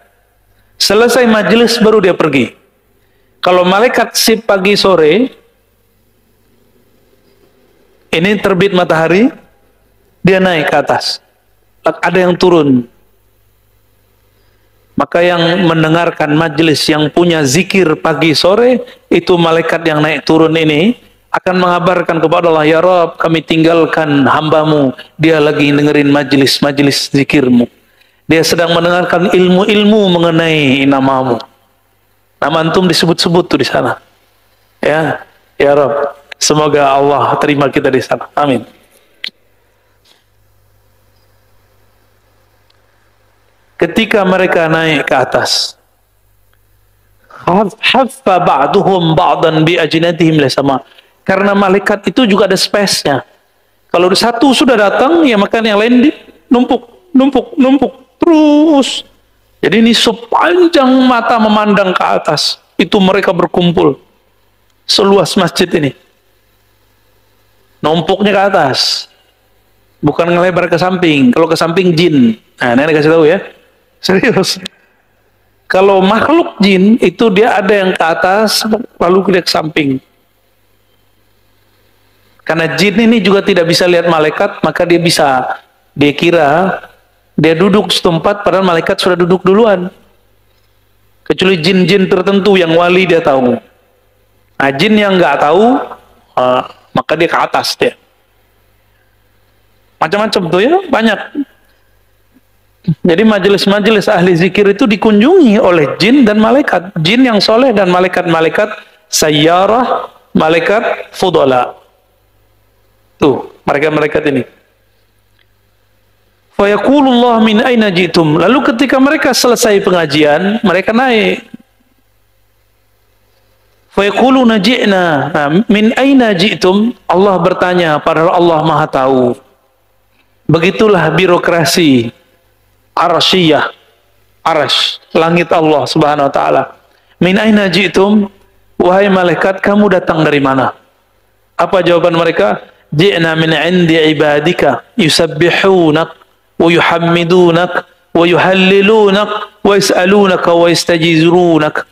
Selesai majelis baru dia pergi. Kalau malaikat shift pagi sore, ini terbit matahari, dia naik ke atas. Ada yang turun. Maka yang mendengarkan majelis yang punya zikir pagi sore, itu malaikat yang naik turun ini akan mengabarkan kepada Allah, ya Rabb, kami tinggalkan hambamu, dia lagi dengerin majelis zikirmu. Dia sedang mendengarkan ilmu-ilmu mengenai namamu. Nama antum disebut-sebut tuh di sana. Ya Rabb. Semoga Allah terima kita di sana. Amin. Ketika mereka naik ke atas, haffa ba'duhum ba'dan bi ajnatihim lisama. Karena malaikat itu juga ada space-nya. Kalau satu sudah datang, ya maka yang lain numpuk terus. Jadi ini sepanjang mata memandang ke atas, itu mereka berkumpul seluas masjid ini. Numpuknya ke atas, bukan ngelebar ke samping. Kalau ke samping jin. Nah, ini kasih tahu ya, serius. Kalau makhluk jin itu dia ada yang ke atas, lalu dia ke samping. Karena jin ini juga tidak bisa lihat malaikat, maka dia kira dia duduk setempat, padahal malaikat sudah duduk duluan. Kecuali jin-jin tertentu yang wali dia tahu. Nah, jin yang nggak tahu, maka dia ke atas dia. Macam-macam tuh ya, banyak. Jadi majelis-majelis ahli zikir itu dikunjungi oleh jin dan malaikat. Jin yang soleh dan malaikat-malaikat sayyarah, malaikat fudala. Tuh, malaikat ini. Fayaqulullah min aina jitum. Lalu ketika mereka selesai pengajian, mereka naik. Fayaquluna ji'na min aina ji'tum. Allah bertanya, padahal Allah Maha tahu. Begitulah birokrasi arsyiyah, arasy, langit Allah Subhanahu wa taala. Min aina ji'tum? Wahai malaikat, kamu datang dari mana? Apa jawaban mereka? Ji'na min 'indi ibadika yusabbihunak wa yuhammidunak wa yuhallilunak wa yas'alunaka wa yastajirunak.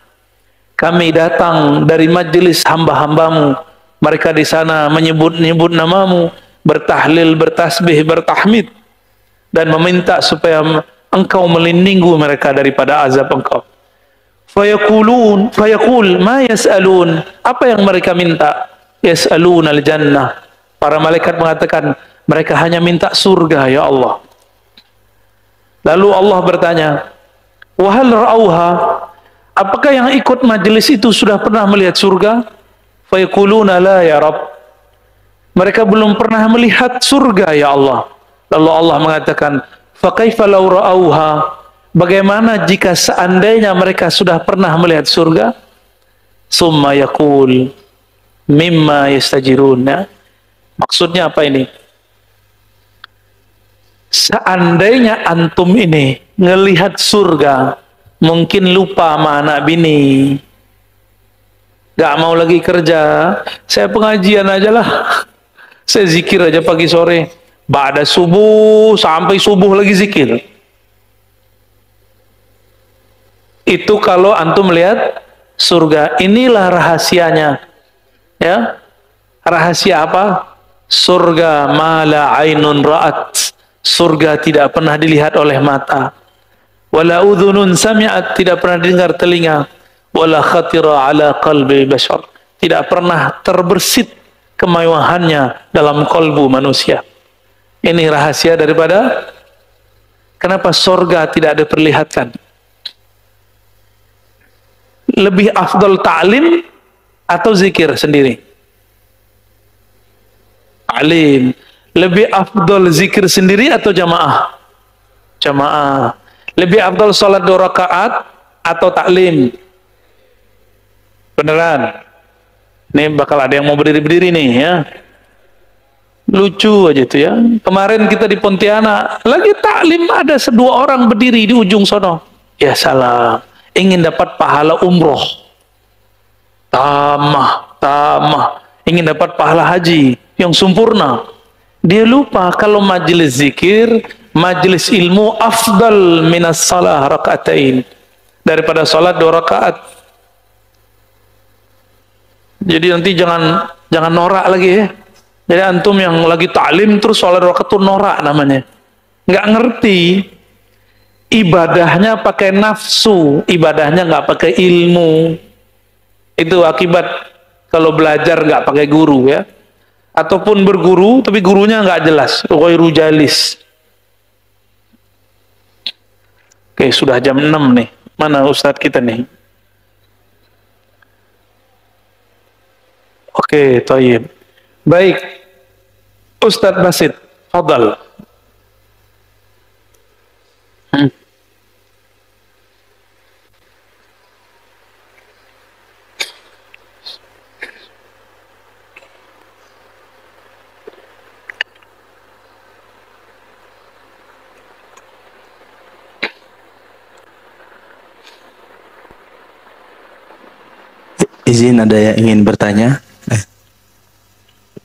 Kami datang dari majelis hamba-hambamu. Mereka di sana menyebut-nyebut namamu, bertahlil, bertasbih, bertahmid, dan meminta supaya engkau melindungi mereka daripada azab engkau. Fayaqul ma yas'alun. Apa yang mereka minta? Yas'alun al-jannah. Para malaikat mengatakan, mereka hanya minta surga, ya Allah. Lalu Allah bertanya, wahal ra'auha. Apakah yang ikut majelis itu sudah pernah melihat surga? Fayaquluna la ya Rabb. Mereka belum pernah melihat surga ya Allah. Lalu Allah mengatakan, fa kaifa law ra'auha? Bagaimana jika seandainya mereka sudah pernah melihat surga? Summa yaqul mimma yastajiruna. Maksudnya apa ini? Seandainya antum ini ngelihat surga, mungkin lupa sama anak bini, gak mau lagi kerja, saya pengajian aja lah, saya zikir aja pagi sore, ba'da subuh sampai subuh lagi zikir. Itu kalau antum melihat surga. Inilah rahasianya, ya. Rahasia apa? Surga mala ainun ra'at, surga tidak pernah dilihat oleh mata, wala udhunun sami'at, tidak pernah dengar telinga, wala khatira ala qalbi bashar, tidak pernah terbersit kemewahannya dalam kalbu manusia. Ini rahasia daripada kenapa surga tidak diperlihatkan. Lebih afdal ta'lim atau zikir sendiri? Ta'lim. Lebih afdal zikir sendiri atau jamaah? Jamaah. Lebih afdal salat 2 rakaat atau taklim? Beneran? Ini bakal ada yang mau berdiri-berdiri nih ya. Lucu aja tuh ya. Kemarin kita di Pontianak lagi taklim, ada 2 orang berdiri di ujung sono. Ya salam. Ingin dapat pahala umroh. Tamah. Ingin dapat pahala haji yang sempurna. Dia lupa kalau majelis zikir, majelis ilmu afdal minas salah rakaatain, daripada salat 2 rakaat. Jadi nanti jangan norak lagi ya. Jadi antum yang lagi taklim terus salat 2 rakaat itu norak namanya. Nggak ngerti. Ibadahnya pakai nafsu, ibadahnya nggak pakai ilmu. Itu akibat kalau belajar nggak pakai guru ya. Ataupun berguru tapi gurunya nggak jelas, ghairu jalis. Oke, sudah jam 6 nih. Mana ustadz kita nih? Oke, thayyib. Baik. Ustadz Basit, fadal. Izin, ada yang ingin bertanya?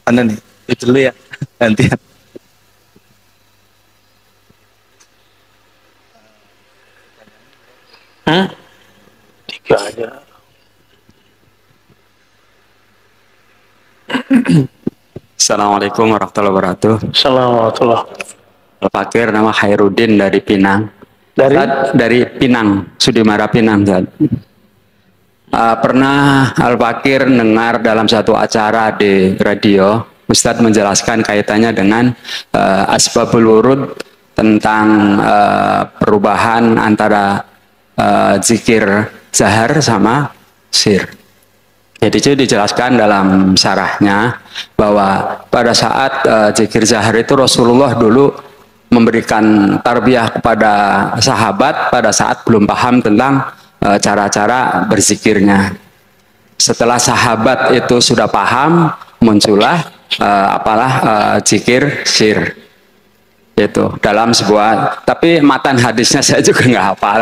Mana nih? Itu dulu ya. Nanti. Tiga aja. Assalamualaikum warahmatullahi wabarakatuh. Assalamualaikum. Fakir, nama Khairuddin dari Pinang. Dari Pinang, Sudimara Pinang. Pernah Al-Fakir dengar dalam satu acara di radio, Ustadz menjelaskan kaitannya dengan asbabul wurud, tentang perubahan antara zikir zahar sama sir. Jadi itu dijelaskan dalam syarahnya bahwa pada saat zikir zahar itu Rasulullah dulu memberikan tarbiyah kepada sahabat pada saat belum paham tentang cara-cara berzikirnya. Setelah sahabat itu sudah paham, muncullah zikir sir. Itu dalam sebuah, tapi matan hadisnya saya juga nggak hafal.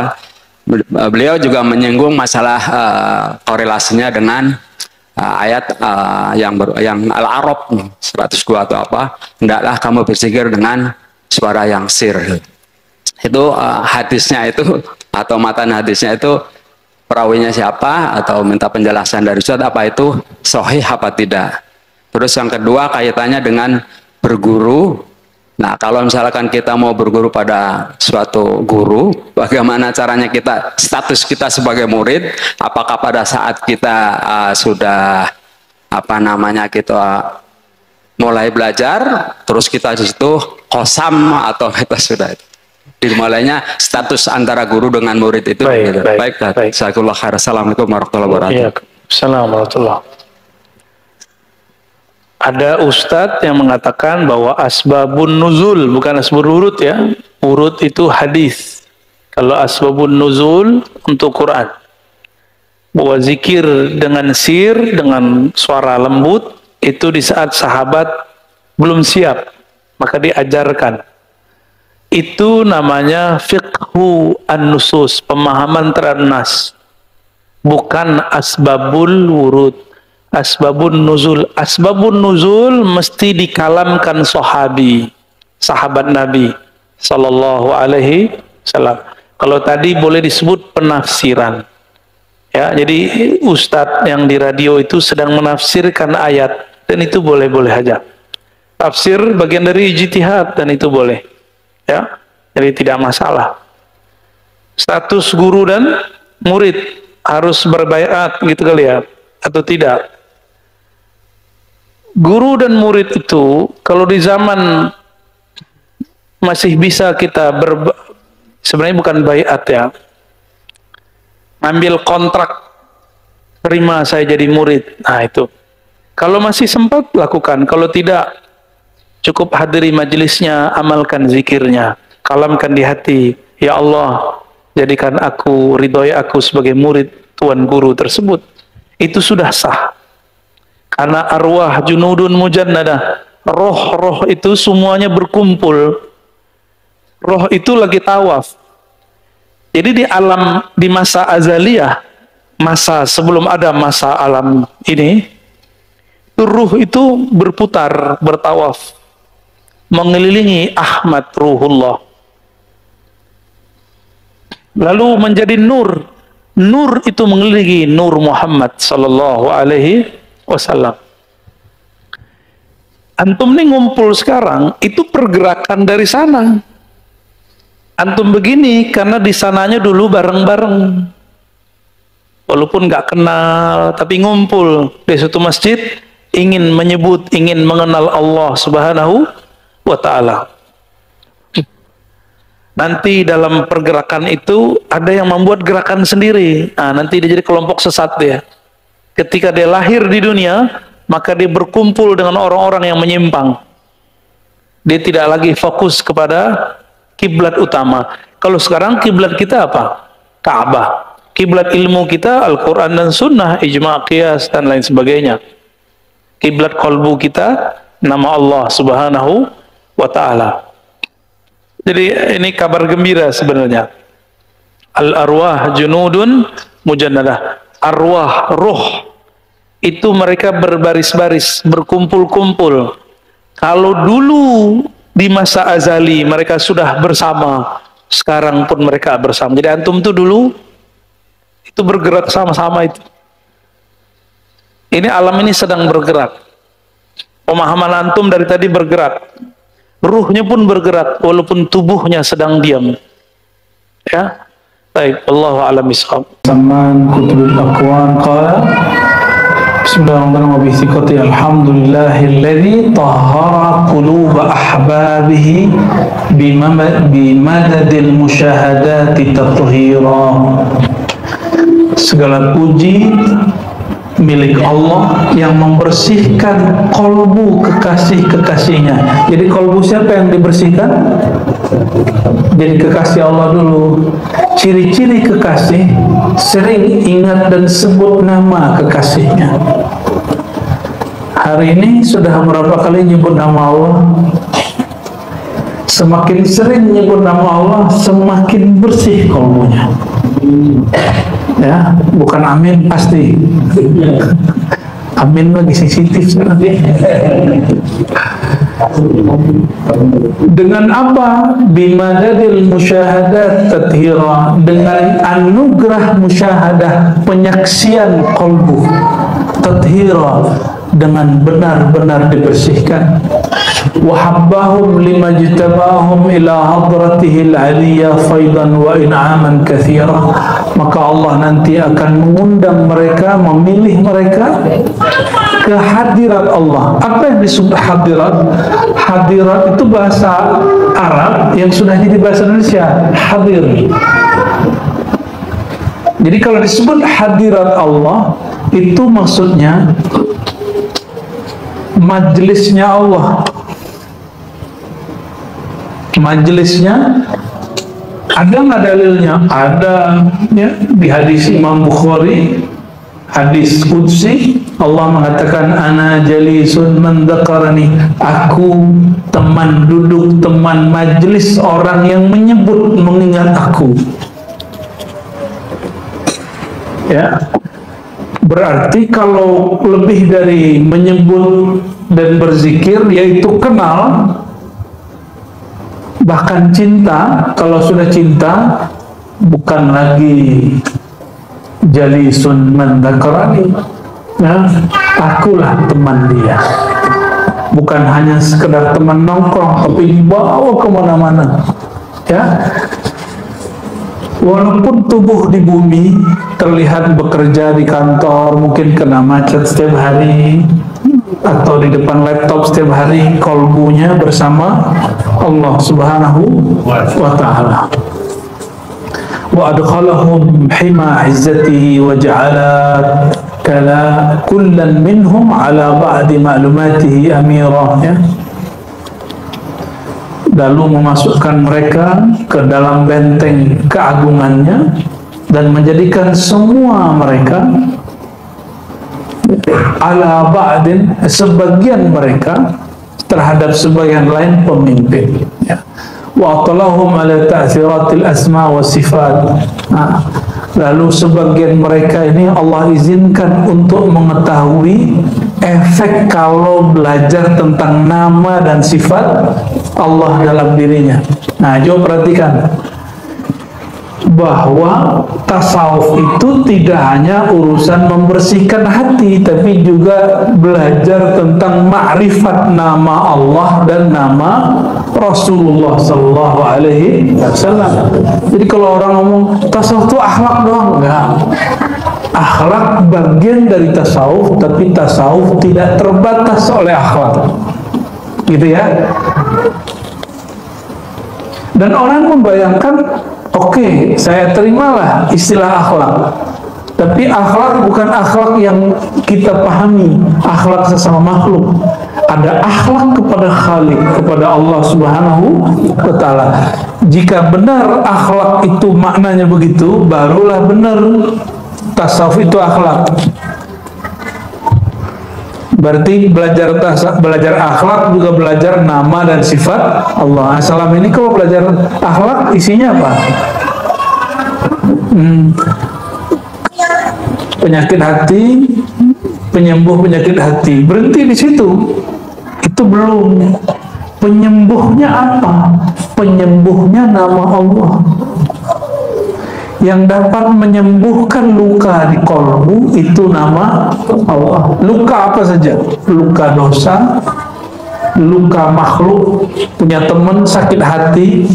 Beliau juga menyinggung masalah korelasinya dengan ayat yang Al-A'raf 102 atau apa, hendaklah kamu berzikir dengan suara yang sir. Itu hadisnya itu atau matan hadisnya itu perawinya siapa, atau minta penjelasan dari Ustaz apa itu sahih apa tidak. Terus yang kedua kaitannya dengan berguru. Nah, kalau misalkan kita mau berguru pada suatu guru, bagaimana caranya kita, status kita sebagai murid, apakah pada saat kita sudah kita mulai belajar, terus kita di situ kosam, atau kita sudah dimulainya status antara guru dengan murid itu. Baik. Assalamualaikum warahmatullahi wabarakatuh. Assalamualaikum warahmatullahi wabarakatuh. Ada ustadz yang mengatakan bahwa asbabun nuzul, bukan asbabun urut ya. Urut itu hadis. Kalau asbabun nuzul untuk Quran. Bahwa zikir dengan sir, dengan suara lembut, itu di saat sahabat belum siap, maka diajarkan. Itu namanya fiqhu an-nusus, pemahaman terhadap nas. Bukan asbabul wurud. Asbabun nuzul. Asbabun nuzul mesti dikalamkan sahabat Nabi sallallahu alaihi wasallam. Kalau tadi boleh disebut penafsiran. Ya, jadi ustadz yang di radio itu sedang menafsirkan ayat, dan itu boleh-boleh aja. Tafsir bagian dari ijtihad, dan itu boleh. Ya, jadi tidak masalah. Status guru dan murid harus berbaiat gitu kali ya, atau tidak? Guru dan murid itu kalau di zaman masih bisa kita sebenarnya bukan baiat ya, ambil kontrak, terima saya jadi murid. Nah itu kalau masih sempat lakukan, kalau tidak cukup hadiri majelisnya, amalkan zikirnya, kalamkan di hati, ya Allah jadikan aku, ridhoi aku sebagai murid tuan guru tersebut. Itu sudah sah. Karena arwah junudun mujannadah, roh-roh itu semuanya berkumpul. Roh itu lagi tawaf. Jadi di alam, di masa azaliyah, masa sebelum ada masa alam ini, ruh itu berputar, bertawaf, mengelilingi Ahmad Ruhullah. Lalu menjadi nur. Nur itu mengelilingi Nur Muhammad sallallahu alaihi wasallam. Antum nih ngumpul sekarang, itu pergerakan dari sana. Antum begini karena di sananya dulu bareng-bareng. Walaupun nggak kenal, tapi ngumpul di suatu masjid, ingin menyebut, ingin mengenal Allah Subhanahu wa ta'ala. Nanti dalam pergerakan itu ada yang membuat gerakan sendiri. Nah, nanti dia jadi kelompok sesat dia. Ketika dia lahir di dunia, maka dia berkumpul dengan orang-orang yang menyimpang. Dia tidak lagi fokus kepada kiblat utama. Kalau sekarang kiblat kita apa? Ka'bah. Kiblat ilmu kita Al-Quran dan Sunnah, ijma' qiyas dan lain sebagainya. Kiblat kolbu kita nama Allah Subhanahu wa ta'ala. Jadi ini kabar gembira sebenarnya. Al-arwah junudun mujannadah. Arwah, roh itu mereka berbaris-baris, berkumpul-kumpul. Kalau dulu di masa azali mereka sudah bersama, sekarang pun mereka bersama. Jadi antum tuh dulu itu bergerak sama-sama itu. Ini alam ini sedang bergerak. Pemahaman antum dari tadi bergerak. Ruhnya pun bergerak walaupun tubuhnya sedang diam. Ya. Baik, Allahu a'lam bishawab. Saman kutubul aqwan qala Bismillahirrahmanirrahim wa bi thiqati alhamdulillahilladzi tahhara quluba ahbabihi bimadadil musyahadati tathhira. Segala puji milik Allah yang membersihkan kolbu kekasih-kekasihnya. Jadi kolbu siapa yang dibersihkan? Jadi kekasih Allah dulu. Ciri-ciri kekasih sering ingat dan sebut nama kekasihnya. Hari ini sudah berapa kali nyebut nama Allah? Semakin sering nyebut nama Allah, semakin bersih kolbunya. Ya, bukan amin pasti. Amin lagi sensitif sebenarnya. Dengan apa? Bimadadil musyahadat tathira, dengan anugerah musyahadah, penyaksian kolbu, tathira, dengan benar-benar dibersihkan. Wahabbahum lima jitabahum ila hadratihil aliyah faidan wa in'aman kathira. Maka Allah nanti akan mengundang mereka, memilih mereka ke hadirat Allah. Apa yang disebut hadirat? Hadirat itu bahasa Arab yang sudah jadi bahasa Indonesia, hadir. Jadi kalau disebut hadirat Allah, itu maksudnya majelisnya Allah. Majelisnya ada nggak dalilnya? Ada ya, di hadis Imam Bukhari, hadis qudsi, Allah mengatakan ana jalisun man dzakarani, aku teman duduk, teman majelis orang yang menyebut, mengingat aku. Ya, berarti kalau lebih dari menyebut dan berzikir, yaitu kenal, bahkan cinta. Kalau sudah cinta, bukan lagi jalisun man dzakarani, ya, akulah teman dia. Bukan hanya sekedar teman nongkrong, tapi dibawa kemana-mana. Ya, walaupun tubuh di bumi terlihat bekerja di kantor, mungkin kena macet setiap hari, atau di depan laptop setiap hari, kolbunya bersama Allah Subhanahu wa ta'ala. Wa adkhalahum hima izzatihi wa ja'ala kala kullan minhum ala ba'di ma'lumatihi amira, ya. Lalu memasukkan mereka ke dalam benteng keagungannya dan menjadikan semua mereka ala ba'din, sebagian mereka terhadap sebagian lain pemimpin, ya. Wa atalahum ala ta'thiratil asma wa sifat. Lalu sebagian mereka ini Allah izinkan untuk mengetahui efek kalau belajar tentang nama dan sifat Allah dalam dirinya. Nah, coba perhatikan bahwa tasawuf itu tidak hanya urusan membersihkan hati, tapi juga belajar tentang ma'rifat nama Allah dan nama Rasulullah Sallallahu Alaihi Wasallam. Jadi kalau orang ngomong tasawuf itu akhlak doang, enggak. Akhlak bagian dari tasawuf, tapi tasawuf tidak terbatas oleh akhlak, gitu ya. Dan orang membayangkan, oke, saya terimalah istilah akhlak, tapi akhlak bukan akhlak yang kita pahami, akhlak sesama makhluk. Ada akhlak kepada Khalik, kepada Allah Subhanahu wa ta'ala. Jika benar akhlak itu maknanya begitu, barulah benar tasawuf itu akhlak. Berarti belajar akhlak juga belajar nama dan sifat Allah. Selama ini kalau belajar akhlak isinya apa? Penyakit hati, penyembuh penyakit hati. Berhenti di situ. Itu belum. Penyembuhnya apa? Penyembuhnya nama Allah. Yang dapat menyembuhkan luka di kolbu itu nama Allah. Luka apa saja? Luka dosa, luka makhluk, punya teman sakit hati,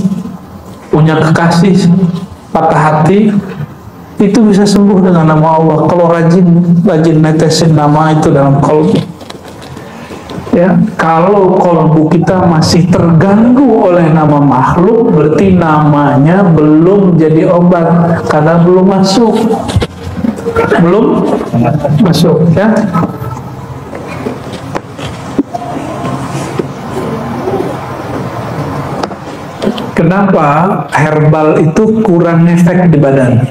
punya kekasih patah hati, itu bisa sembuh dengan nama Allah. Kalau rajin netesin nama itu dalam kolbu. Ya, kalau kolbu kita masih terganggu oleh nama makhluk, berarti namanya belum jadi obat karena belum masuk, ya. Kenapa herbal itu kurang efek di badan?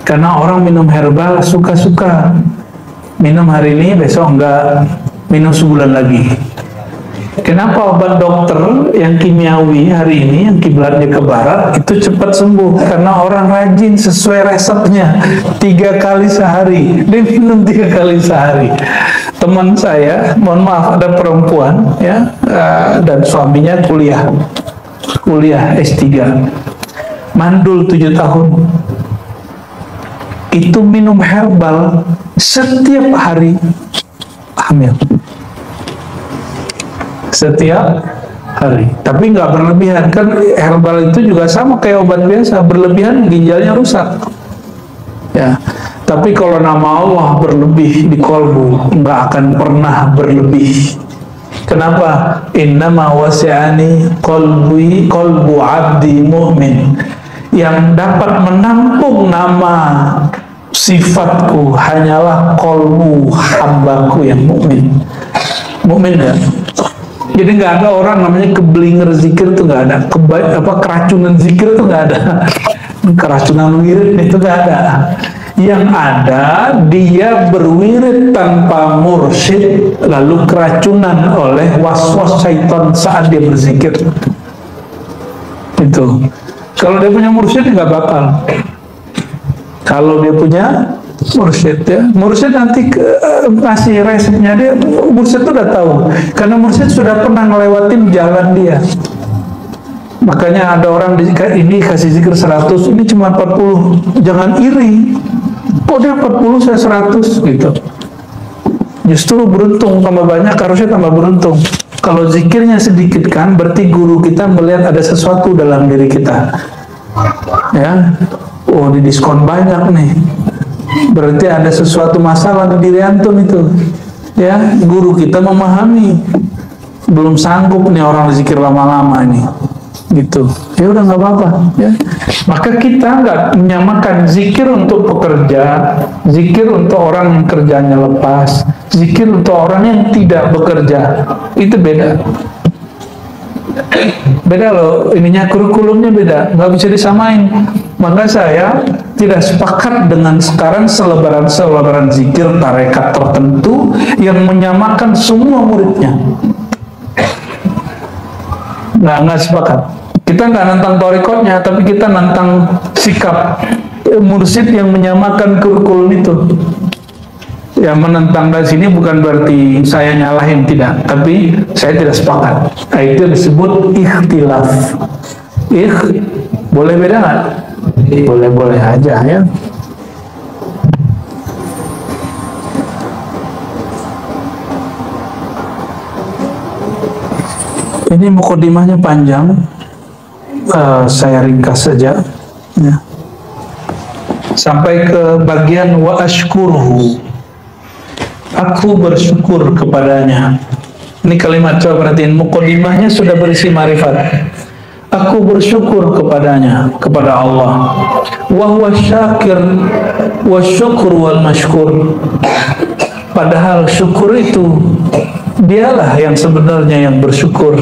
Karena orang minum herbal suka-suka, minum hari ini besok enggak, minum sebulan lagi. Kenapa obat dokter yang kimiawi hari ini, yang kiblatnya ke barat, itu cepat sembuh? Karena orang rajin sesuai resepnya, 3 kali sehari. Dia minum 3 kali sehari. Teman saya, mohon maaf, ada perempuan, ya, dan suaminya kuliah S3, mandul 7 tahun. Itu minum herbal setiap hari, hamil. Setiap hari, tapi nggak berlebihan. Kan herbal itu juga sama kayak obat biasa, berlebihan ginjalnya rusak, ya. Tapi kalau nama Allah berlebih di kolbu, nggak akan pernah berlebih. Kenapa? Innama wasi'ani qalbu abdi mu'min. Yang dapat menampung nama sifatku hanyalah kolbu hambaku yang mukmin. Mukmin nggak? Jadi nggak ada orang namanya keblinger zikir tuh nggak ada. Keracunan zikir tuh nggak ada. Keracunan wirid itu nggak ada. Yang ada dia berwirid tanpa mursyid lalu keracunan oleh was-was syaitan saat dia berzikir. Itu. Kalau dia punya mursyid nggak bakal. Kalau dia punya mursyid ya, mursyid nanti ngasih resepnya dia. Mursyid itu udah tahu, karena mursyid sudah pernah ngelewatin jalan dia. Makanya ada orang ini kasih zikir 100, ini cuma 40, jangan iri. Kok dia 40 saya 100 gitu. Justru beruntung, tambah banyak harusnya tambah beruntung. Kalau zikirnya sedikit kan, berarti guru kita melihat ada sesuatu dalam diri kita. Ya, oh di diskon banyak nih. Berarti ada sesuatu masalah di diri antum itu. Ya, guru kita memahami. Belum sanggup nih orang zikir lama-lama ini. Gitu. Ya udah nggak apa-apa. Ya. Maka kita nggak menyamakan zikir untuk pekerja, zikir untuk orang yang kerjanya lepas, zikir untuk orang yang tidak bekerja. Itu beda. Beda loh, ininya kurikulumnya beda, nggak bisa disamain. Maka saya tidak sepakat dengan sekarang selebaran zikir tarekat tertentu yang menyamakan semua muridnya. Nggak sepakat. Kita nggak nantang tarekatnya, tapi kita nantang sikap mursyid yang menyamakan kurikulum itu. Ya, menentang dari sini bukan berarti saya nyalahin, tidak, tapi saya tidak sepakat. Nah, itu disebut ikhtilaf. Boleh beda nggak? Boleh aja ya. Ini mukadimahnya panjang, saya ringkas saja ya. Sampai ke bagian wa ashkuruhu, aku bersyukur kepadanya. Ini kalimat, coba perhatiin, mukadimahnya sudah berisi marifat. Aku bersyukur kepadanya, kepada Allah. Wa huwa syakir wa syukur wal mashkur. Padahal syukur itu dialah yang sebenarnya yang bersyukur,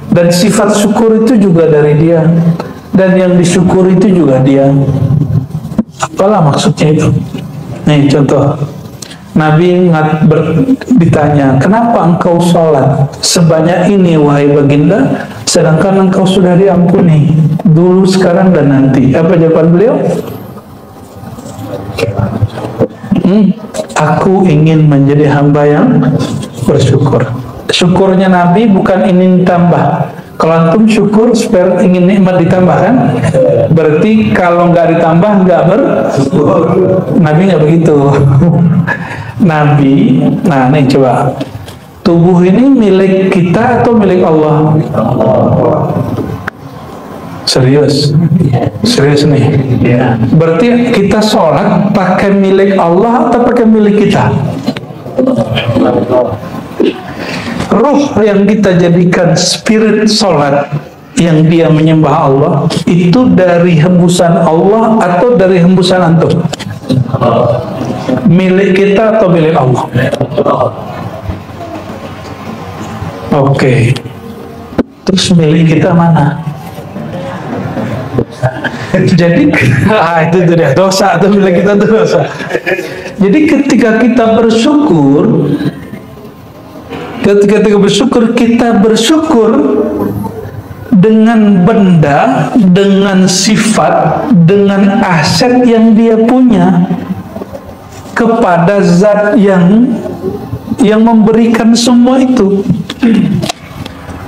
dan sifat syukur itu juga dari dia, dan yang disyukur itu juga dia. Apalah maksudnya itu? Nih contoh, Nabi ditanya, kenapa engkau sholat sebanyak ini wahai baginda, sedangkan engkau sudah diampuni dulu, sekarang dan nanti? Apa jawaban beliau? Aku ingin menjadi hamba yang bersyukur. Syukurnya Nabi bukan ingin tambah. Kalau antum syukur supaya ingin nikmat ditambah kan? Berarti kalau nggak ditambah nggak bersyukur. Nabi nggak begitu. Nabi, nah nih coba, tubuh ini milik kita atau milik Allah? Serius nih. Berarti kita sholat pakai milik Allah atau pakai milik kita? Roh yang kita jadikan spirit sholat, yang dia menyembah Allah, itu dari hembusan Allah atau dari hembusan antum? Milik kita atau milik Allah? Oke. Terus milik kita mana? Jadi itu dia, dosa atau milik kita itu dosa. Jadi ketika kita bersyukur, kita bersyukur dengan benda, dengan sifat, dengan aset yang dia punya kepada zat yang memberikan semua itu.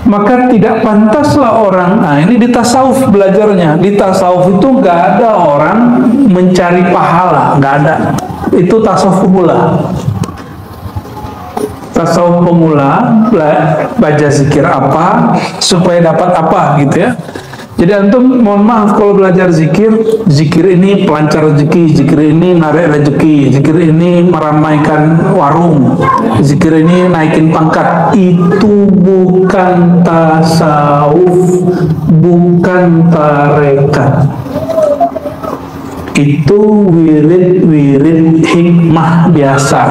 Maka tidak pantaslah orang, nah ini di tasawuf belajarnya, di tasawuf itu nggak ada orang mencari pahala, nggak ada. Itu tasawuf pemula. Tasawuf pemula baca zikir apa supaya dapat apa gitu ya. Jadi antum mohon maaf kalau belajar zikir ini pelancar rezeki, zikir ini narik rezeki, zikir ini meramaikan warung, zikir ini naikin pangkat. Itu bukan tasawuf, bukan tarekat. Itu wirid hikmah biasa.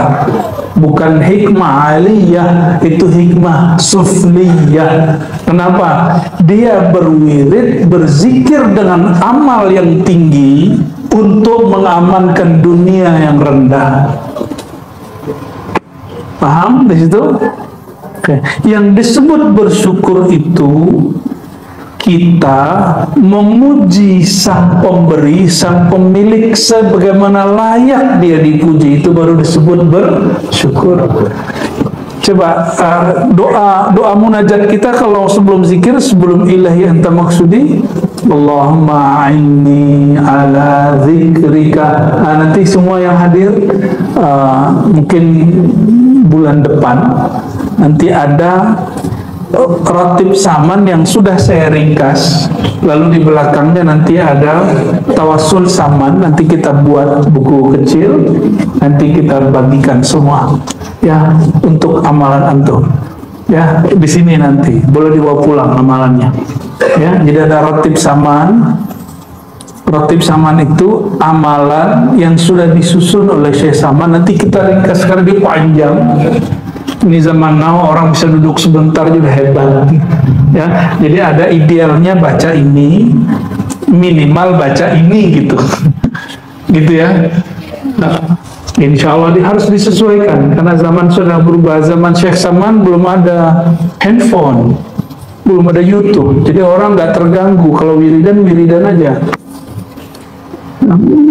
bukan hikmah aliyah, itu hikmah sufliyah. Kenapa? Dia berwirid, berzikir dengan amal yang tinggi untuk mengamankan dunia yang rendah. Paham di situ? Oke. Yang disebut bersyukur itu kita memuji sang pemberi, sang pemilik sebagaimana layak dia dipuji, itu baru disebut bersyukur. Coba doa munajat kita kalau sebelum zikir, sebelum ilahi anta maksudi, Allahumma inni ala zikrika. Nanti semua yang hadir mungkin bulan depan nanti ada ratib saman yang sudah saya ringkas, lalu di belakangnya nanti ada tawassul saman, nanti kita buat buku kecil, nanti kita bagikan semua ya untuk amalan antum ya, di sini nanti boleh dibawa pulang amalannya ya. Jadi ada ratib saman. Ratib saman itu amalan yang sudah disusun oleh Syekh Saman, nanti kita ringkas karena dia panjang. Ini zaman now orang bisa duduk sebentar juga hebat ya. Jadi ada idealnya baca ini, minimal baca ini gitu gitu ya. Nah, insya Allah harus disesuaikan karena zaman sudah berubah. Zaman Syekh Saman belum ada handphone, belum ada YouTube, jadi orang nggak terganggu. Kalau wiridan aja,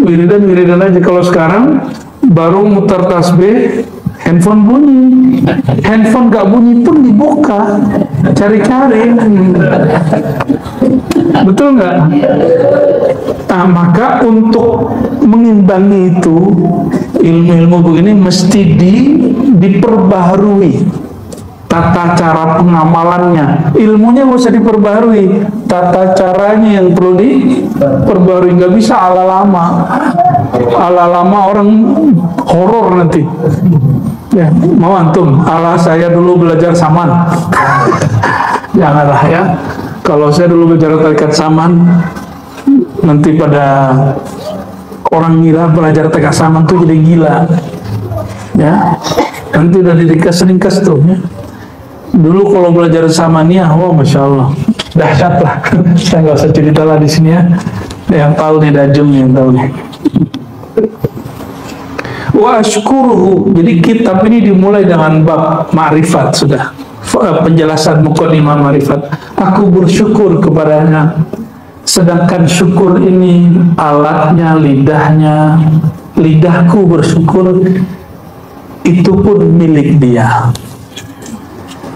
wiridan aja. Kalau sekarang baru muter tasbih, handphone bunyi, handphone gak bunyi pun dibuka, cari-cari, betul nggak? Nah, maka untuk mengimbangi itu, ilmu-ilmu begini mesti diperbaharui tata cara pengamalannya. Ilmunya nggak usah diperbaharui, tata caranya yang perlu diperbaharui. Nggak bisa ala lama orang horor nanti ya. Mau antum ala saya dulu belajar saman janganlah ya. Kalau saya dulu belajar tarikat saman, nanti pada orang ngira belajar tarikat saman tuh jadi gila ya. Nanti udah diringkas tuh ya. Dulu kalau belajar samaniyah, wah masya Allah, dahsyat lah. Saya nggak usah cerita lah di sini ya. Yang tahu nih Dajung yang tahu nih. Wa ashkuruhu. Jadi kitab ini dimulai dengan bab ma'rifat sudah. Penjelasan muqaddimah ma'rifat. Aku bersyukur kepadanya. Sedangkan syukur ini alatnya, lidahnya. Lidahku bersyukur, itu pun milik dia.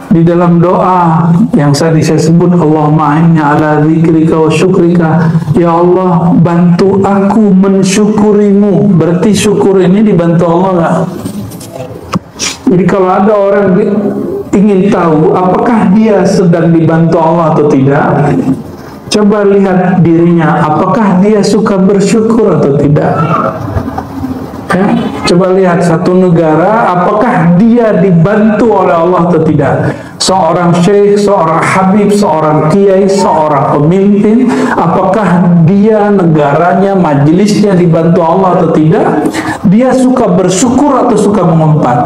Di dalam doa yang tadi saya sebut, Allahumma inni ala zikrika wa syukrika, ya Allah bantu aku mensyukurimu. Berarti syukur ini dibantu Allah nggak? Jadi kalau ada orang ingin tahu apakah dia sedang dibantu Allah atau tidak, coba lihat dirinya, apakah dia suka bersyukur atau tidak. Ya, coba lihat satu negara, apakah dia dibantu oleh Allah atau tidak. Seorang syekh, seorang habib, seorang kiai, seorang pemimpin, apakah dia, negaranya, majelisnya dibantu Allah atau tidak. Dia suka bersyukur atau suka mengumpat.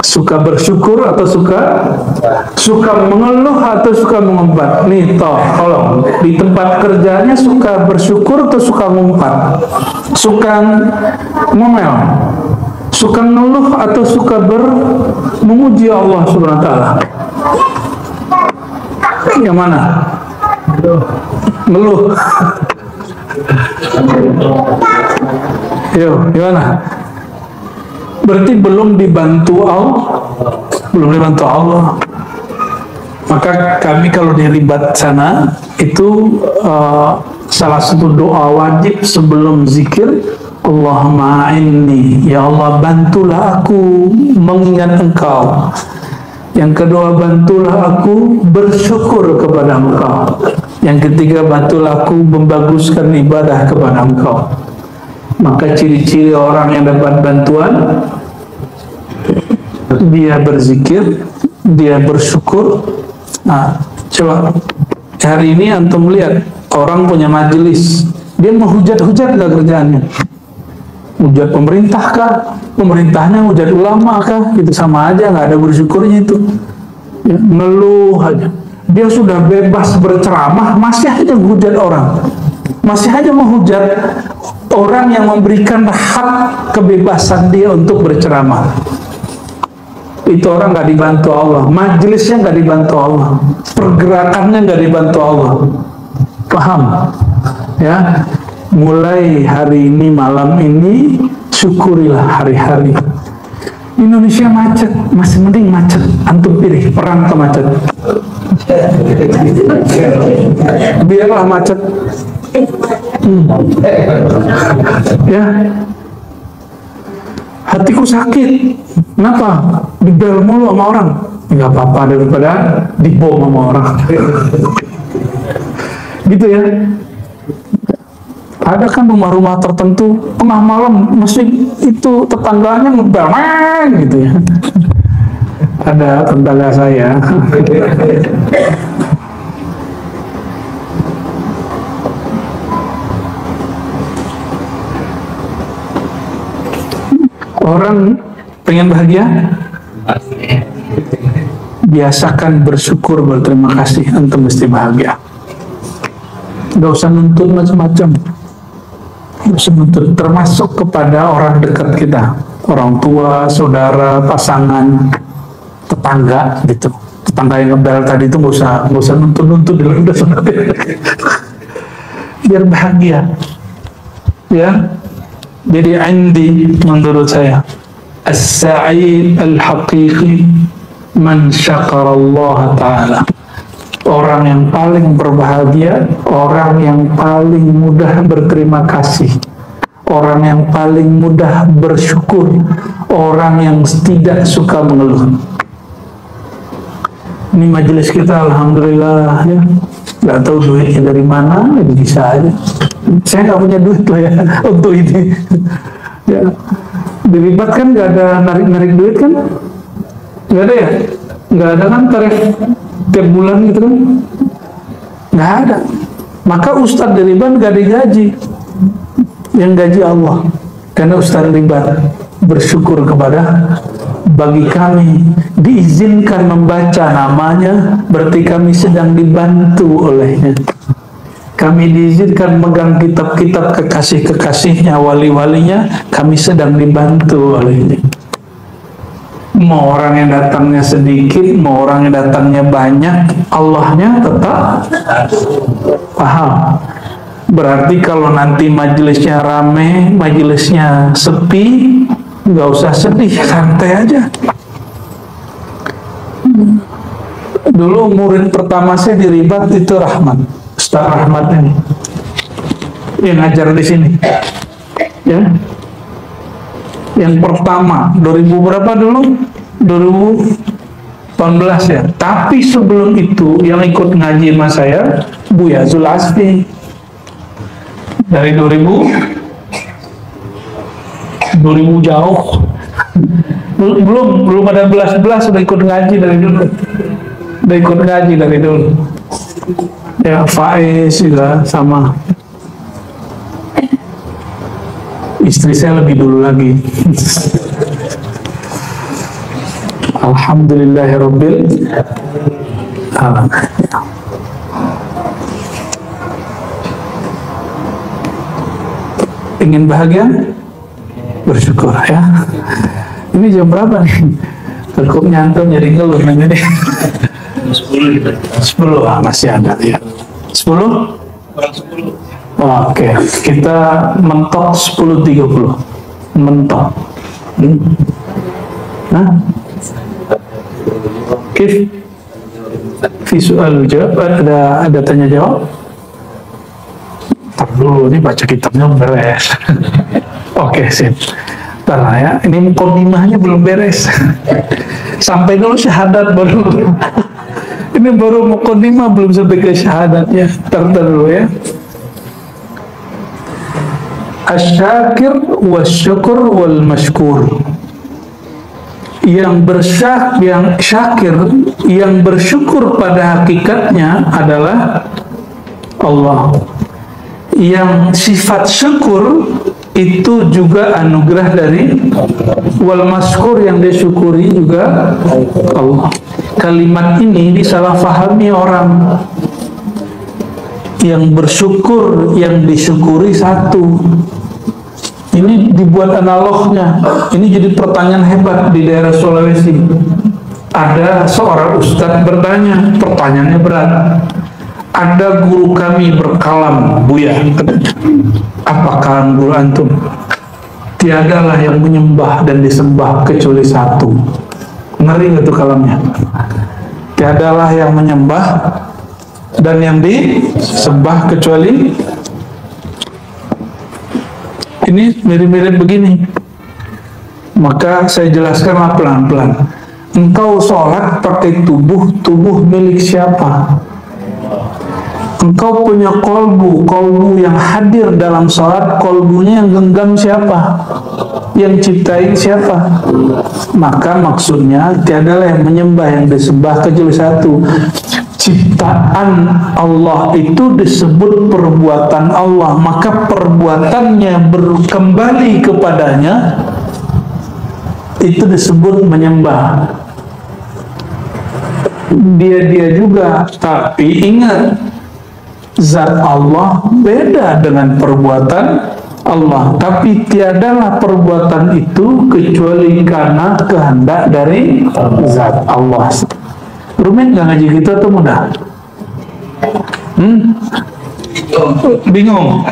Suka bersyukur atau suka mengeluh atau suka mengumpat. Nih toh, tolong di tempat kerjanya suka bersyukur atau suka mengumpat, suka ngomel, suka ngeluh atau suka memuji Allah Subhanahu wa taala. Yang mana? Ngeluh. Yo, gimana? Berarti belum dibantu Allah, Maka kami kalau di ribat sana itu salah satu doa wajib sebelum zikir, Allahumma inni, ya Allah bantulah aku mengingat Engkau. Yang kedua, bantulah aku bersyukur kepada Engkau. Yang ketiga, bantulah aku membaguskan ibadah kepada Engkau. Maka ciri-ciri orang yang dapat bantuan, dia berzikir, dia bersyukur. Nah, coba hari ini antum lihat orang punya majelis, dia mau hujat-hujat nggak kerjaannya? Hujat pemerintah kah? Pemerintahnya hujat ulama kah? Itu sama aja, nggak ada bersyukurnya itu. Ya, ngeluh aja. Dia sudah bebas berceramah, masih aja hujat orang. Masih aja menghujat orang yang memberikan hak kebebasan dia untuk berceramah. Itu orang nggak dibantu Allah, majelisnya nggak dibantu Allah, pergerakannya nggak dibantu Allah. Paham? Ya, mulai hari ini, malam ini, syukurilah hari-hari. Indonesia macet, masih mending macet. Antum pilih perang ke macet. Biarlah macet. Ya, hatiku sakit. Kenapa? Dibel mulu sama orang. Nggak apa-apa daripada dibom sama orang. Gitu ya. Ada kan rumah-rumah tertentu tengah malam masih itu tetangganya ngebel gitu ya. Ada tetangga saya. Orang pengen bahagia? Biasakan bersyukur, berterima kasih, antum mesti bahagia. Gak usah nuntut macam-macam. Termasuk kepada orang dekat kita, orang tua, saudara, pasangan, tetangga gitu. Tetangga yang ngebel tadi itu nggak usah nuntut dulu, udah biar bahagia. Ya, jadi indi menurut saya as-sa'id al-haqiqi man syakara Allah Ta'ala. Orang yang paling berbahagia, orang yang paling mudah berterima kasih, orang yang paling mudah bersyukur, orang yang tidak suka mengeluh. Ini majelis kita alhamdulillah ya, nggak tahu duitnya dari mana, bisa aja. Saya nggak punya duit lah ya untuk ini. Ya, diribat kan nggak ada narik duit kan, nggak ada ya, nggak ada kan tarif tiap bulan gitu kan, nggak ada. Maka Ustadz Diriban gak digaji, yang gaji Allah. Karena Ustadz Diriban bersyukur kepada, bagi kami diizinkan membaca namanya, berarti kami sedang dibantu olehnya. Kami diizinkan megang kitab-kitab kekasih-kekasihnya, wali-walinya, kami sedang dibantu olehnya. Mau orang yang datangnya sedikit, mau orang yang datangnya banyak, Allahnya tetap paham. Berarti kalau nanti majelisnya rame, majelisnya sepi, nggak usah sedih, santai aja. Dulu murid pertama saya di Ribat itu Rahmat, Ustaz Rahmat ini, yang ngajar di sini. Ya. Yang pertama 2000 berapa dulu? 2018 ya. Tapi sebelum itu yang ikut ngaji sama saya Buya Zul Asfi dari 2000 jauh. belum ada 11 sudah ikut ngaji dari dulu. Ya, Faiz juga sama. Istri saya lebih dulu lagi. Alhamdulillahirabbil alamin. Ingin bahagia? Bersyukur ya. Ini jam berapa nih? Cukup nyantum jadi ngeluh nih. 10 gitu. 10 masih ada ya. 10? Oke, kita mentok 10.30. Mentok. Nah, kif visual jawab, ada tanya jawab. Ntar dulu, ini baca kitabnya beres. Oke, sip. Ntar lah ya, ini mukadimahnya belum beres. Sampai dulu syahadat baru. Ini baru mukadimah, belum sampai ke syahadatnya. Ntar dulu ya. Asyakir wasyukur wal mashkur. Yang syakir, yang bersyukur pada hakikatnya adalah Allah. Yang sifat syukur itu juga anugerah dari wal maskur, yang disyukuri juga Allah. Kalimat ini disalahfahami orang. Yang bersyukur, yang disyukuri satu. Ini dibuat analognya. Ini jadi pertanyaan hebat di daerah Sulawesi. Ada seorang ustadz bertanya, pertanyaannya berat. Ada guru kami berkalam, Buya, apakah guru antum? Tiadalah yang menyembah dan disembah kecuali satu. Ngeri itu kalamnya. Tiadalah yang menyembah dan yang disembah kecuali. Ini mirip-mirip begini. Maka saya jelaskanlah pelan-pelan. Engkau sholat pakai tubuh milik siapa? Engkau punya kolbu yang hadir dalam sholat, kolbunya yang genggam siapa? Yang ciptain siapa? Maka maksudnya tiadalah yang menyembah, yang disembah kecuali satu. Ciptaan Allah itu disebut perbuatan Allah, maka perbuatannya kembali kepadanya itu disebut menyembah. Dia juga, tapi ingat, zat Allah beda dengan perbuatan Allah, tapi tiadalah perbuatan itu kecuali karena kehendak dari zat Allah. Rumit nggak ngaji gitu atau mudah? Bingung?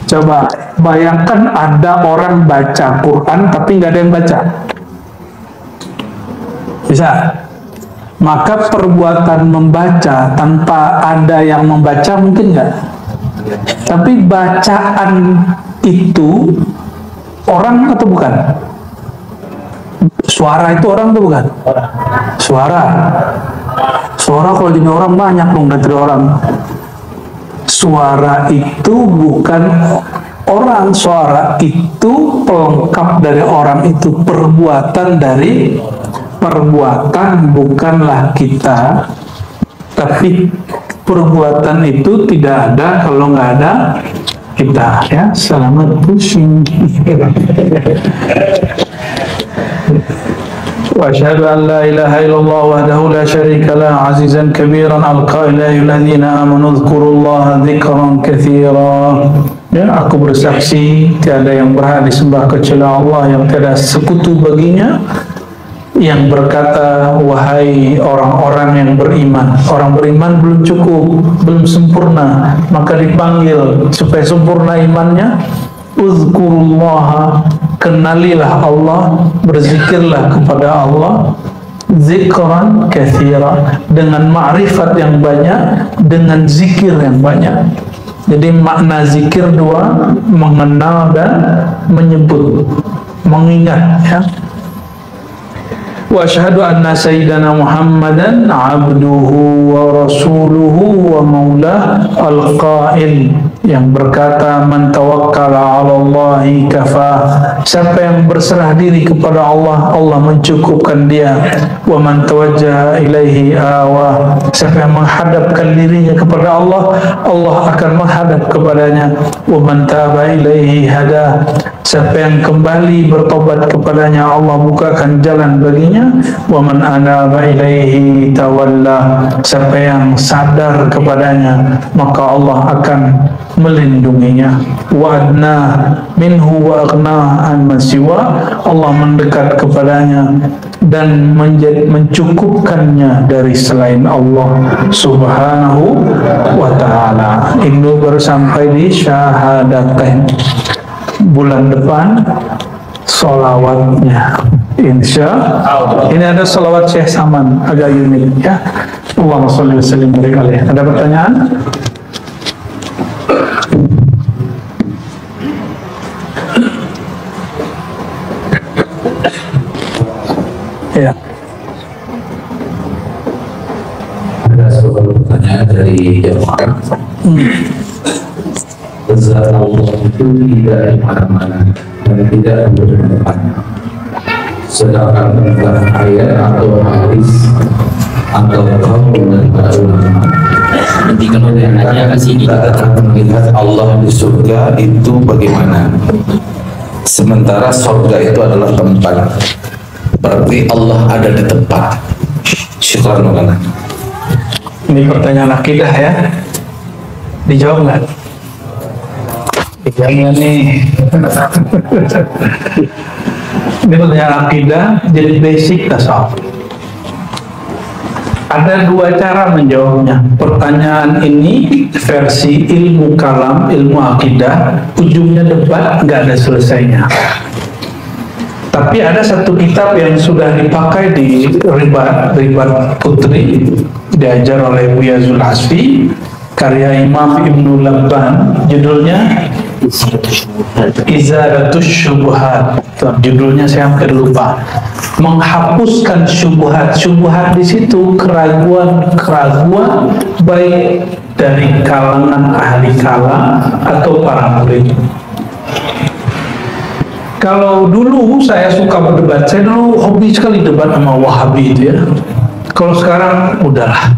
Coba bayangkan ada orang baca Quran tapi nggak ada yang baca. Bisa? Maka perbuatan membaca tanpa ada yang membaca mungkin nggak? Tapi bacaan itu orang atau bukan? Suara itu orang atau bukan? Suara kalau jadi orang banyak dong dari orang. Suara itu bukan orang, suara itu pelengkap dari orang, itu perbuatan dari perbuatan, bukanlah kita. Tapi perbuatan itu tidak ada kalau nggak ada kita, ya. Selamat pusing. Wa asyhadu an la ilaha illallah wahdahu la syarika lah azizan kabiran al-qail ya ayyuhalladzina amanu dzkurullaha dzikran katsira. Ya, aku bersaksi tiada yang berhak disembah kecuali Allah, yang tiada sekutu baginya, yang berkata, wahai orang-orang yang beriman. Orang beriman belum cukup, belum sempurna, maka dipanggil supaya sempurna imannya. Uzkurullaha, kenalilah Allah, berzikirlah kepada Allah, zikran katsira, dengan ma'rifat yang banyak, dengan zikir yang banyak. Jadi makna zikir dua, mengenal dan menyebut, mengingat, ya. Wa asyhadu anna sayyidana Muhammadan abduhu wa rasuluhu wa maulah al-qail, yang berkata, man tawakkala 'ala Allahi kafah, siapa yang berserah diri kepada Allah, Allah mencukupkan dia. Wa man tawajjaha ilaihi awa, siapa yang menghadapkan dirinya kepada Allah, Allah akan menghadap kepadanya. Wa man taba ilaihi hada, siapa yang kembali bertobat kepadanya, Allah bukakan jalan baginya. Wa man anaba ilaihi tawalla, siapa yang sadar kepadanya, maka Allah akan melindunginya. Wa adna minhu wa aghna an man siwa, Allah mendekat kepadanya dan mencukupkannya dari selain Allah subhanahu wa ta'ala. Ini baru sampai di syahadatain. Bulan depan solawatnya, insya Allah. Ini ada solawat Syekh Saman, agak unik, ya. Allahumma sholli wa sallim wa barik alaihi. Ada pertanyaan? Ya. Ada sebuah pertanyaan dari jemaah. Zat Allah itu tidak di mana-mana dan tidak berdepan. Sedangkan tentang ayat atau hadis atau kaum dan para ulama menanyakan kita akan melihat Allah di surga itu bagaimana, sementara surga itu adalah tempat, berarti Allah ada di tempat. Syukran Maulana. Ini pertanyaan akidah ya, dijawab nggak? Dijawabnya nih. Ini pertanyaan akidah, jadi basic tasawuf. Ada dua cara menjawabnya. Pertanyaan ini versi ilmu kalam, ilmu akidah, ujungnya debat, nggak ada selesainya. Tapi ada satu kitab yang sudah dipakai di Ribat Putri, diajar oleh Buya Zulhasfi, karya Imam Ibnu Labban, judulnya Izalatus Syubhat. Judulnya saya hampir lupa. Menghapuskan syubhat. Syubhat di situ keraguan-keraguan baik dari kalangan ahli kalam atau para murid. Kalau dulu saya suka berdebat, saya dulu hobi sekali debat sama Wahabi itu ya. Kalau sekarang udahlah,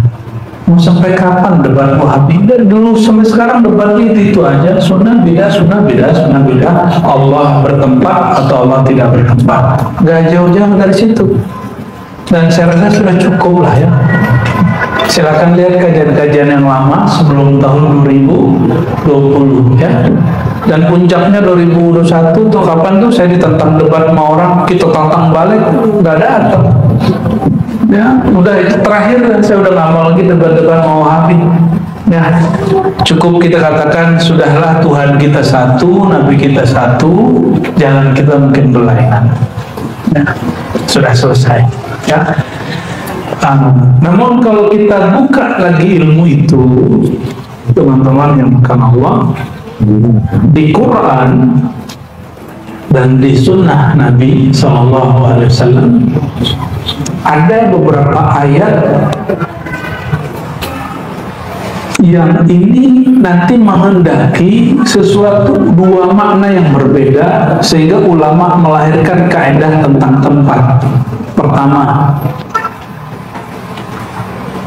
mau sampai kapan debat Wahabi? Dan dulu sampai sekarang debat itu aja, sunnah bidah, sunnah bidah, sunnah bidah, Allah bertempat atau Allah tidak bertempat. Gak jauh-jauh dari situ. Dan saya rasa sudah cukup lah ya. Silakan lihat kajian-kajian yang lama sebelum tahun 2020 ya. Dan puncaknya 2021 tuh kapan tuh saya ditentang debat sama orang, kita tantang balik, nggak datang. Ya, udah itu terakhir, saya udah nggak mau lagi debat-debat mau Wahabi. Ya, cukup kita katakan sudahlah Tuhan kita satu, Nabi kita satu, jalan kita mungkin berlainan. Ya, sudah selesai. Ya. Namun kalau kita buka lagi ilmu itu, teman-teman yang bukan Allah, di Quran dan di Sunnah Nabi SAW ada beberapa ayat yang ini nanti menghendaki sesuatu dua makna yang berbeda sehingga ulama melahirkan kaidah tentang tempat. Pertama,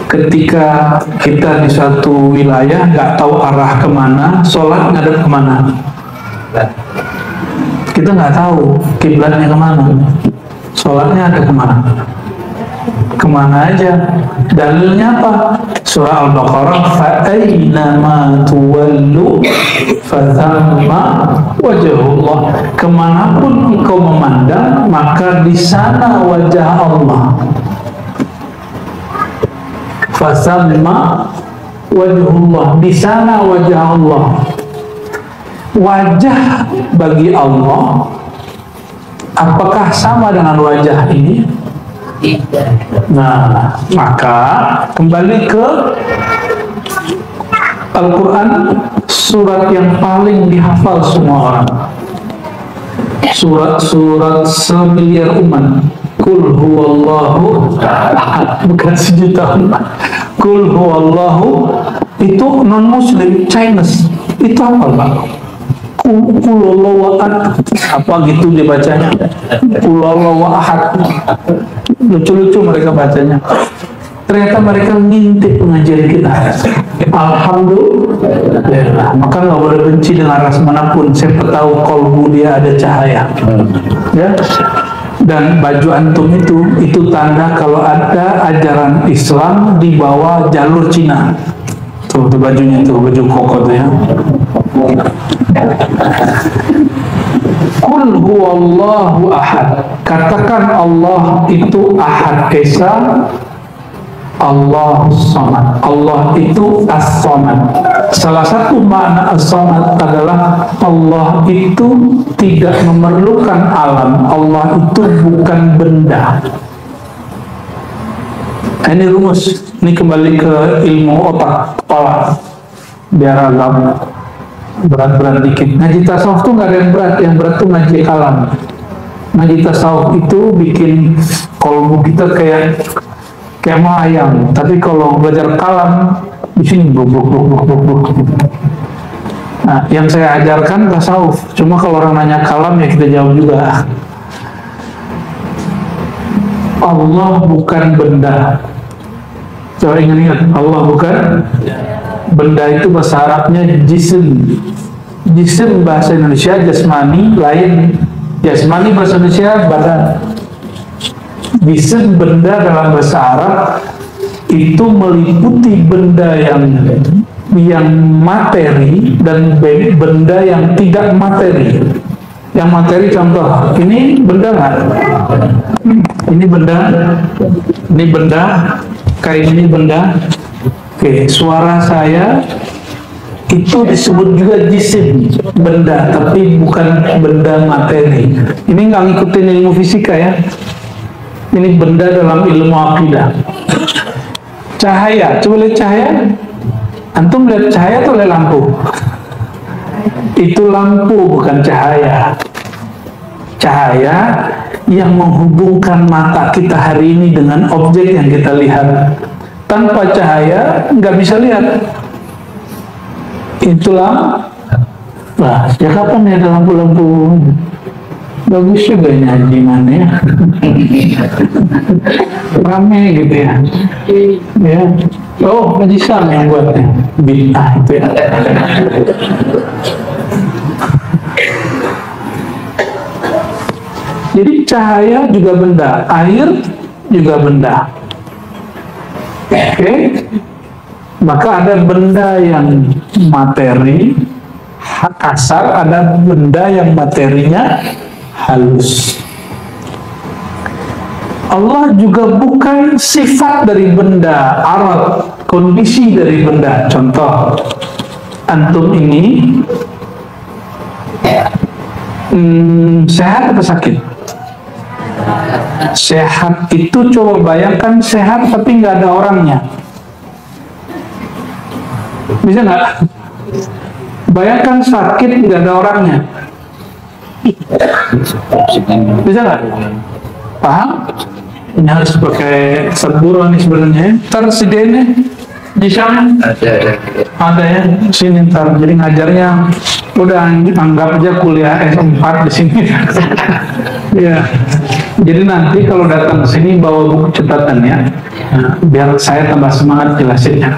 ketika kita di suatu wilayah nggak tahu arah kemana, sholat ngadep kemana, kita nggak tahu kiblatnya kemana, sholatnya ada kemana, kemana aja. Dalilnya apa? Surah Al-Baqarah, fa'ainama tuwallu fathamma wajhullah. Kemanapun engkau memandang, maka di sana wajah Allah. Fasamma wajhullah, di sana wajah Allah. Wajah bagi Allah apakah sama dengan wajah ini? Nah, maka kembali ke Al-Quran, surat yang paling dihafal semua orang, surat semiliar umat. Kul huwallahu ahad, bukan sejuta umat. Kul huwallahu itu non muslim Chinese, itu apa Pak? Kul huwallahu ahad, apa gitu dia bacanya? Kul huwallahu ahad, lucu-lucu mereka bacanya. Ternyata mereka ngintip pengajian kita. Alhamdulillah. Maka nggak boleh benci dengan ras manapun. Siapa tahu kalbu dia ada cahaya. Ya. Dan baju antum itu tanda kalau ada ajaran Islam di bawah jalur Cina. Tuh bajunya tuh, baju koko tuh ya. Qul huwallahu ahad. Katakan Allah itu ahad esa, Allah samad. Allah itu as-samad. Salah satu makna as-samad adalah Allah itu tidak memerlukan alam. Allah itu bukan benda. Ini rumus. Ini kembali ke ilmu otak, kepala. Biar agak berat-berat dikit. Ngaji tasawuf tuh nggak ada yang berat. Yang berat tuh ngaji kalam. Ngaji tasawuf itu bikin kolbu kita kayak ayam, tapi kalau belajar kalam di sini bluk. Nah, yang saya ajarkan tasawuf. Cuma kalau orang nanya kalam ya kita jawab juga. Allah bukan benda. Coba ingat, Allah bukan Benda itu bahasa Arabnya jism. Jism bahasa Indonesia jasmani, lain. Jasmani bahasa Indonesia badan. Jism benda dalam bahasa Arab itu meliputi benda yang materi dan benda yang tidak materi. Yang materi contoh, ini benda nggak? Ini benda, kayak ini benda. Oke, suara saya itu disebut juga jisim, benda, tapi bukan benda materi. Ini nggak ngikutin ilmu fisika ya. Ini benda dalam ilmu akidah. Cahaya, coba lihat cahaya. Antum lihat cahaya atau lihat lampu? Itu lampu, bukan cahaya. Cahaya yang menghubungkan mata kita hari ini dengan objek yang kita lihat. Tanpa cahaya nggak bisa lihat. Itulah. Nah, ya kapan ya ada lampu-lampu? Bagus juga ini anjingannya. Rame gitu ya. Ya. Oh, Haji Sam yang buatnya. Bid'ah itu ya. Jadi cahaya juga benda, air juga benda. Oke. Maka ada benda yang materi kasar, ada benda yang materinya halus. Allah juga bukan sifat dari benda, arat, kondisi dari benda. Contoh, antum ini sehat atau sakit? Sehat itu coba bayangkan sehat tapi nggak ada orangnya. Bisa nggak? Bayangkan sakit nggak ada orangnya. Bisa nggak? Paham? Ini harus pakai saburo nih sebenarnya. Ntar si Dene di sana ada ya, sini ntar. Jadi ngajarnya udah anggap aja kuliah S4 di sini. Ya. Jadi nanti kalau datang ke sini bawa buku catatannya, nah, biar saya tambah semangat jelasinnya.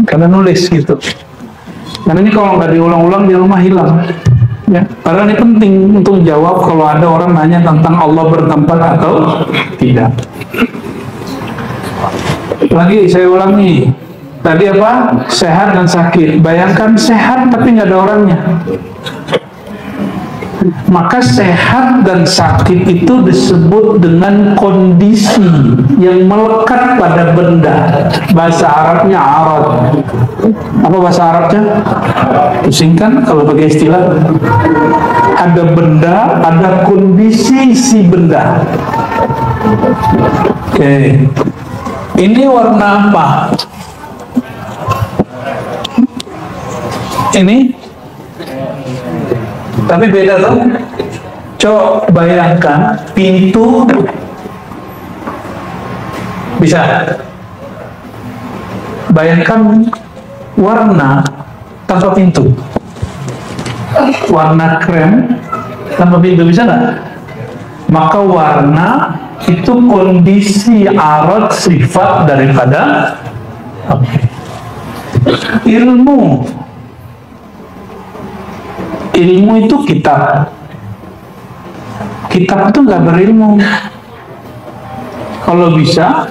Karena nulis gitu. Karena ini kalau nggak diulang-ulang di rumah hilang. Ya, padahal ini penting untuk jawab kalau ada orang nanya tentang Allah bertempat atau tidak. Lagi saya ulangi, tadi apa? Sehat dan sakit. Bayangkan sehat tapi nggak ada orangnya. Maka sehat dan sakit itu disebut dengan kondisi yang melekat pada benda. Bahasa Arabnya arat. Apa bahasa Arabnya? Pusingkan kalau pakai istilah. Ada benda, ada kondisi si benda. Oke. Ini warna apa? Ini? Tapi beda tuh. Coba bayangkan pintu. Bisa. Bayangkan warna tanpa pintu. Warna krem tanpa pintu, bisa nggak? Maka warna itu kondisi arat sifat daripada ilmu. Ilmu itu kitab. Kitab itu nggak berilmu. Kalau bisa,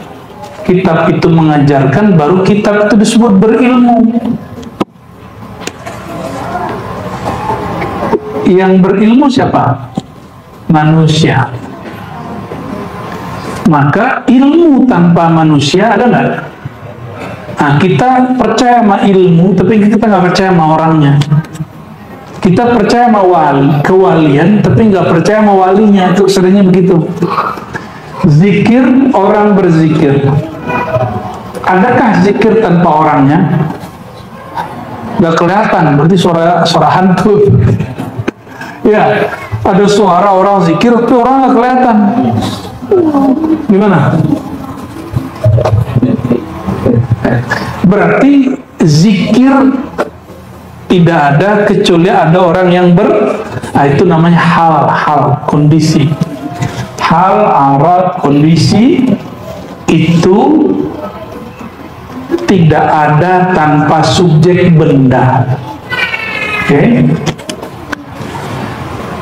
kitab itu mengajarkan, baru kitab itu disebut berilmu. Yang berilmu siapa? Manusia. Maka ilmu tanpa manusia ada nggak? Nah, kita percaya sama ilmu, tapi kita nggak percaya sama orangnya. Kita percaya sama kewalian, tapi nggak percaya sama walinya. Itu seringnya begitu. Zikir, orang berzikir. Adakah zikir tanpa orangnya? Nggak kelihatan, berarti suara hantu. Ya, ada suara orang zikir, tapi orang nggak kelihatan. Gimana? Berarti zikir tidak ada kecuali ada orang yang nah, itu namanya hal, kondisi. Hal, arat, kondisi itu tidak ada tanpa subjek benda. Oke.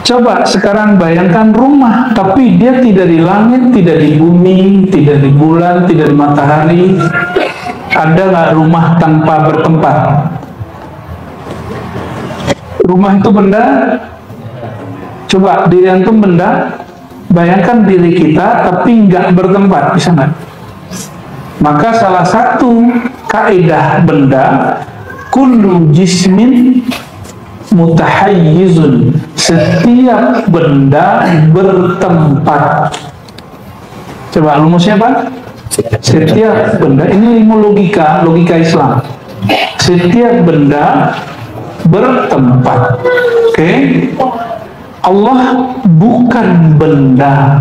Coba sekarang bayangkan rumah, tapi dia tidak di langit, tidak di bumi, tidak di bulan, tidak di matahari. Ada nggak rumah tanpa bertempat? Rumah itu benda. Coba diri antum benda. Bayangkan diri kita, tapi nggak bertempat, bisa nggak? Maka salah satu kaidah benda, kullu jismin mutahayyizun, setiap benda bertempat. Coba rumusnya apa? Setiap benda, ini ilmu logika Islam. Setiap benda bertempat. Oke? Allah bukan benda.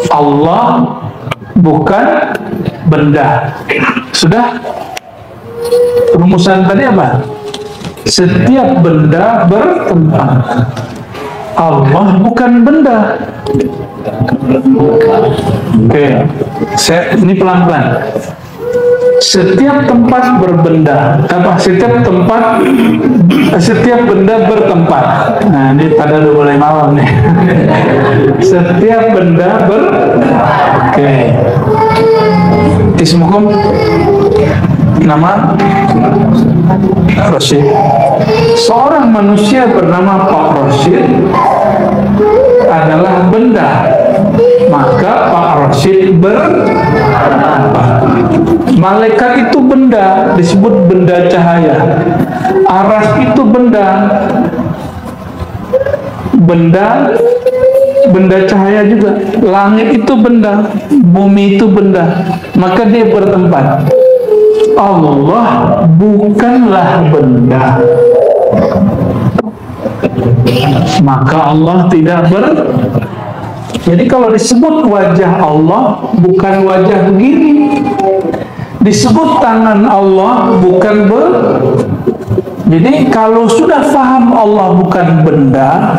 Allah bukan benda. Sudah? Rumusan tadi apa? Setiap benda bertempat. Allah bukan benda. Oke, ini pelan-pelan. Setiap tempat berbenda, setiap benda bertempat. Nah, ini pada udah mulai malam nih. Setiap benda Oke. Ismukum, nama Rosyid. Seorang manusia bernama Pak Rosyid adalah benda, maka Pak Rosyid bertempat. Malaikat itu benda, disebut benda cahaya. Aras itu benda cahaya juga. Langit itu benda, bumi itu benda, maka dia bertempat. Allah bukanlah benda, maka Allah tidak Jadi kalau disebut wajah Allah, bukan wajah begini. Disebut tangan Allah, bukan Jadi kalau sudah paham Allah bukan benda,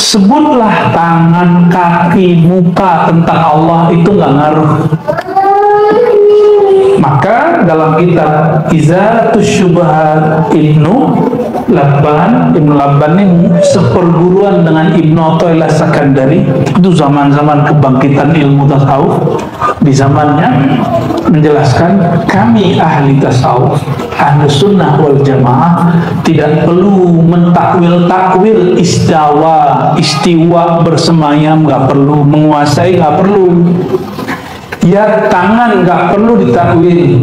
sebutlah tangan, kaki, muka tentang Allah, itu nggak ngaruh. Maka dalam kitab Izalatus Syubhat Ibnu Labban ini seperguruan dengan Ibnu Athaillah Sakandari. Itu zaman-zaman kebangkitan ilmu tasawuf. Di zamannya menjelaskan, kami ahli tasawuf, ahli sunnah wal jamaah, tidak perlu mentakwil istiwa bersemayam, nggak perlu, menguasai nggak perlu. Ya, tangan nggak perlu ditakwil.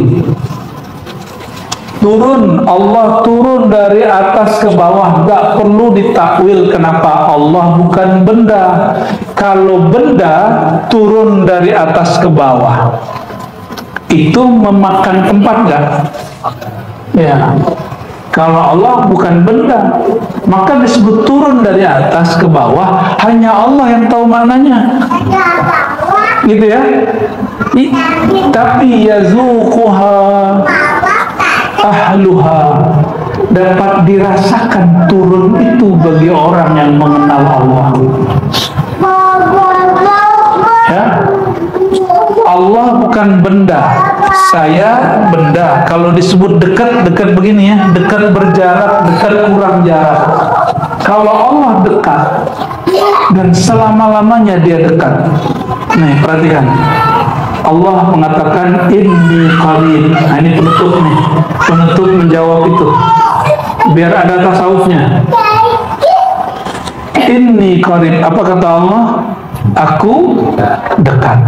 Allah turun dari atas ke bawah, nggak perlu ditakwil. Kenapa? Allah bukan benda. Kalau benda turun dari atas ke bawah, itu memakan tempat nggak? Ya. Kalau Allah bukan benda, maka disebut turun dari atas ke bawah. Hanya Allah yang tahu maknanya. Gitu ya. Tapi yazuquha ahluha, dapat dirasakan turun itu bagi orang yang mengenal Allah. Ya, Allah bukan benda, saya benda. Kalau disebut dekat begini ya, dekat berjarak, dekat kurang jarak. Kalau Allah dekat dan selama-lamanya dia dekat. Nih, perhatikan. Allah mengatakan inni qarib. Nah, ini penutup nih. Penutup menjawab itu. Biar ada tasawufnya. Inni qarib. Apa kata Allah? Aku dekat.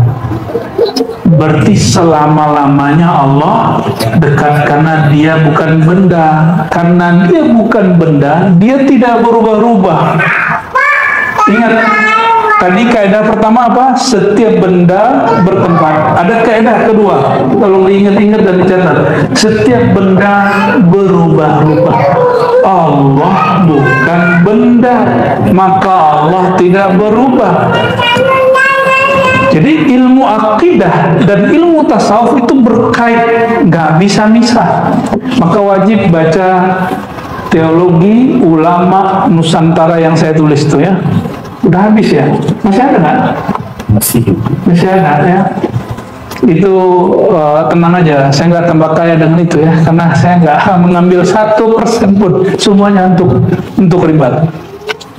Berarti selama-lamanya Allah dekat, karena dia bukan benda. Karena dia bukan benda, dia tidak berubah-ubah. Ingat, tadi kaidah pertama apa? Setiap benda bertempat. Ada kaidah kedua, tolong diingat-ingat dan dicatat. Setiap benda berubah-ubah. Allah bukan benda, maka Allah tidak berubah. Jadi ilmu akidah dan ilmu tasawuf itu berkait, nggak bisa misah. Maka wajib baca teologi ulama Nusantara yang saya tulis itu ya. Udah habis ya? Masih ada nggak? Masih ada ya. itu tenang aja, saya nggak tambah kaya dengan itu ya, karena saya nggak mengambil 1% pun, semuanya untuk ribat.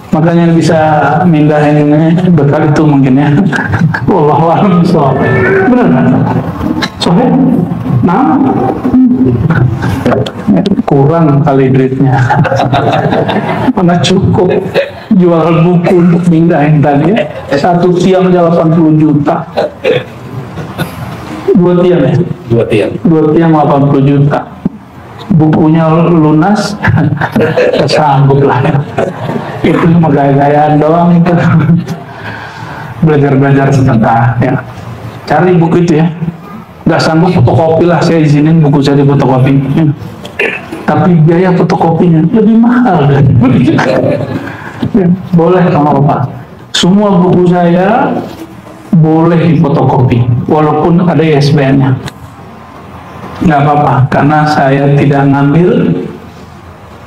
Makanya bisa mindahin ini bekal itu mungkin ya. Wallahu a'lam bishawab. Benar kan? Soalnya, nah, kurang kali duitnya. Mana cukup jual buku untuk mindahin tadi ya. 1 tiang aja 80 juta. 2 tiang ya? 2 tiang 80 juta. Bukunya lunas, sanggup lah ya. Itu cuma gaya-gayaan doang itu. Belajar-belajar sebentar ya. Cari buku itu ya. Nggak sanggup fotokopi lah, saya izinin buku saya difotokopi ya. Tapi biaya fotokopinya lebih mahal dari ya, boleh sama Bapak. Semua buku saya boleh difotokopi walaupun ada ISBN-nya. Nggak apa-apa, karena saya tidak ngambil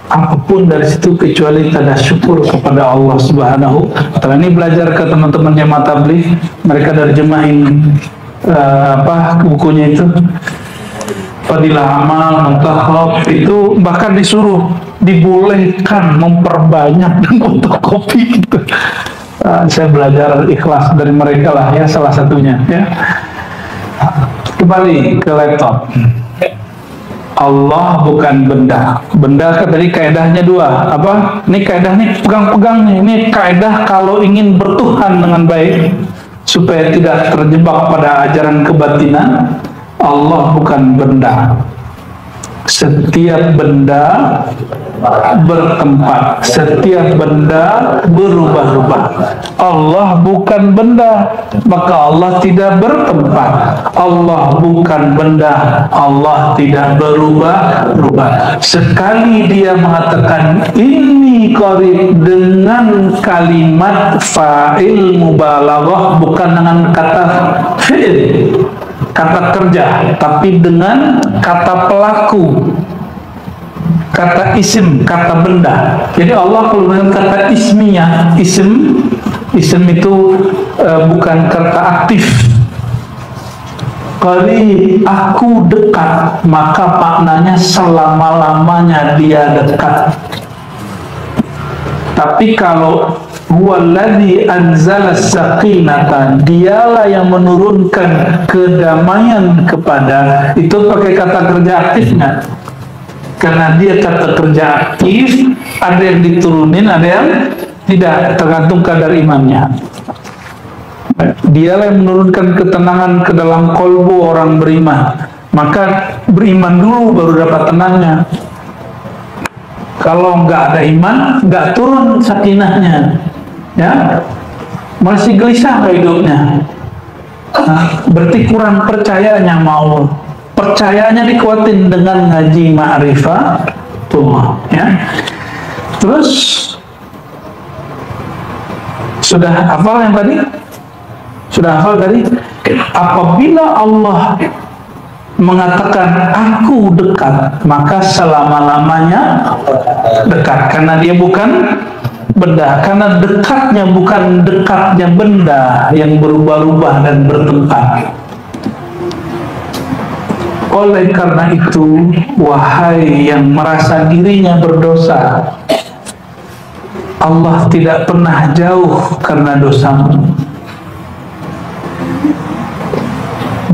apapun dari situ kecuali tanda syukur kepada Allah Subhanahu wa Ta'ala. Ini belajar ke teman-teman jemaah tabligh, mereka dari jemahin bukunya itu Fadilah Amal, Muntakhab, itu bahkan disuruh dibolehkan memperbanyak dan fotokopi gitu. Saya belajar ikhlas dari mereka lah ya, salah satunya ya. Kembali ke laptop. Allah bukan benda. Benda kan tadi kaedahnya 2. Apa? Ini kaedah nih, pegang-pegang nih. Ini kaedah kalau ingin bertuhan dengan baik supaya tidak terjebak pada ajaran kebatinan. Allah bukan benda. Setiap benda bertempat, setiap benda berubah-ubah. Allah bukan benda, maka Allah tidak bertempat. Allah bukan benda, Allah tidak berubah-ubah. Sekali dia mengatakan ini qarib dengan kalimat fa'il mubalaghah, bukan dengan kata fi'il, kata kerja, tapi dengan kata pelaku, kata isim, kata benda. Jadi Allah kalau dengan kata ismiyah, isim itu bukan kata aktif. Kali aku dekat, maka maknanya selama-lamanya dia dekat. Tapi kalau huwallazi anzala sakinata, dialah yang menurunkan kedamaian kepada, itu pakai kata kerja aktifnya. Karena dia kata kerja aktif, ada yang diturunin, ada yang tidak, tergantung kadar imannya. Dialah yang menurunkan ketenangan ke dalam kolbu orang beriman. Maka beriman dulu baru dapat tenangnya. Kalau nggak ada iman, nggak turun sakinahnya, ya, masih gelisah hidupnya. Nah, berarti kurang percayanya mau. Percayanya dikuatin dengan ngaji ma'rifatullah, ya. Terus sudah hafal yang tadi? Sudah hafal tadi? Apabila Allah mengatakan aku dekat, maka selama-lamanya dekat, karena dia bukan benda, karena dekatnya bukan dekatnya benda yang berubah-ubah dan bertempat. Oleh karena itu, wahai yang merasa dirinya berdosa, Allah tidak pernah jauh karena dosamu.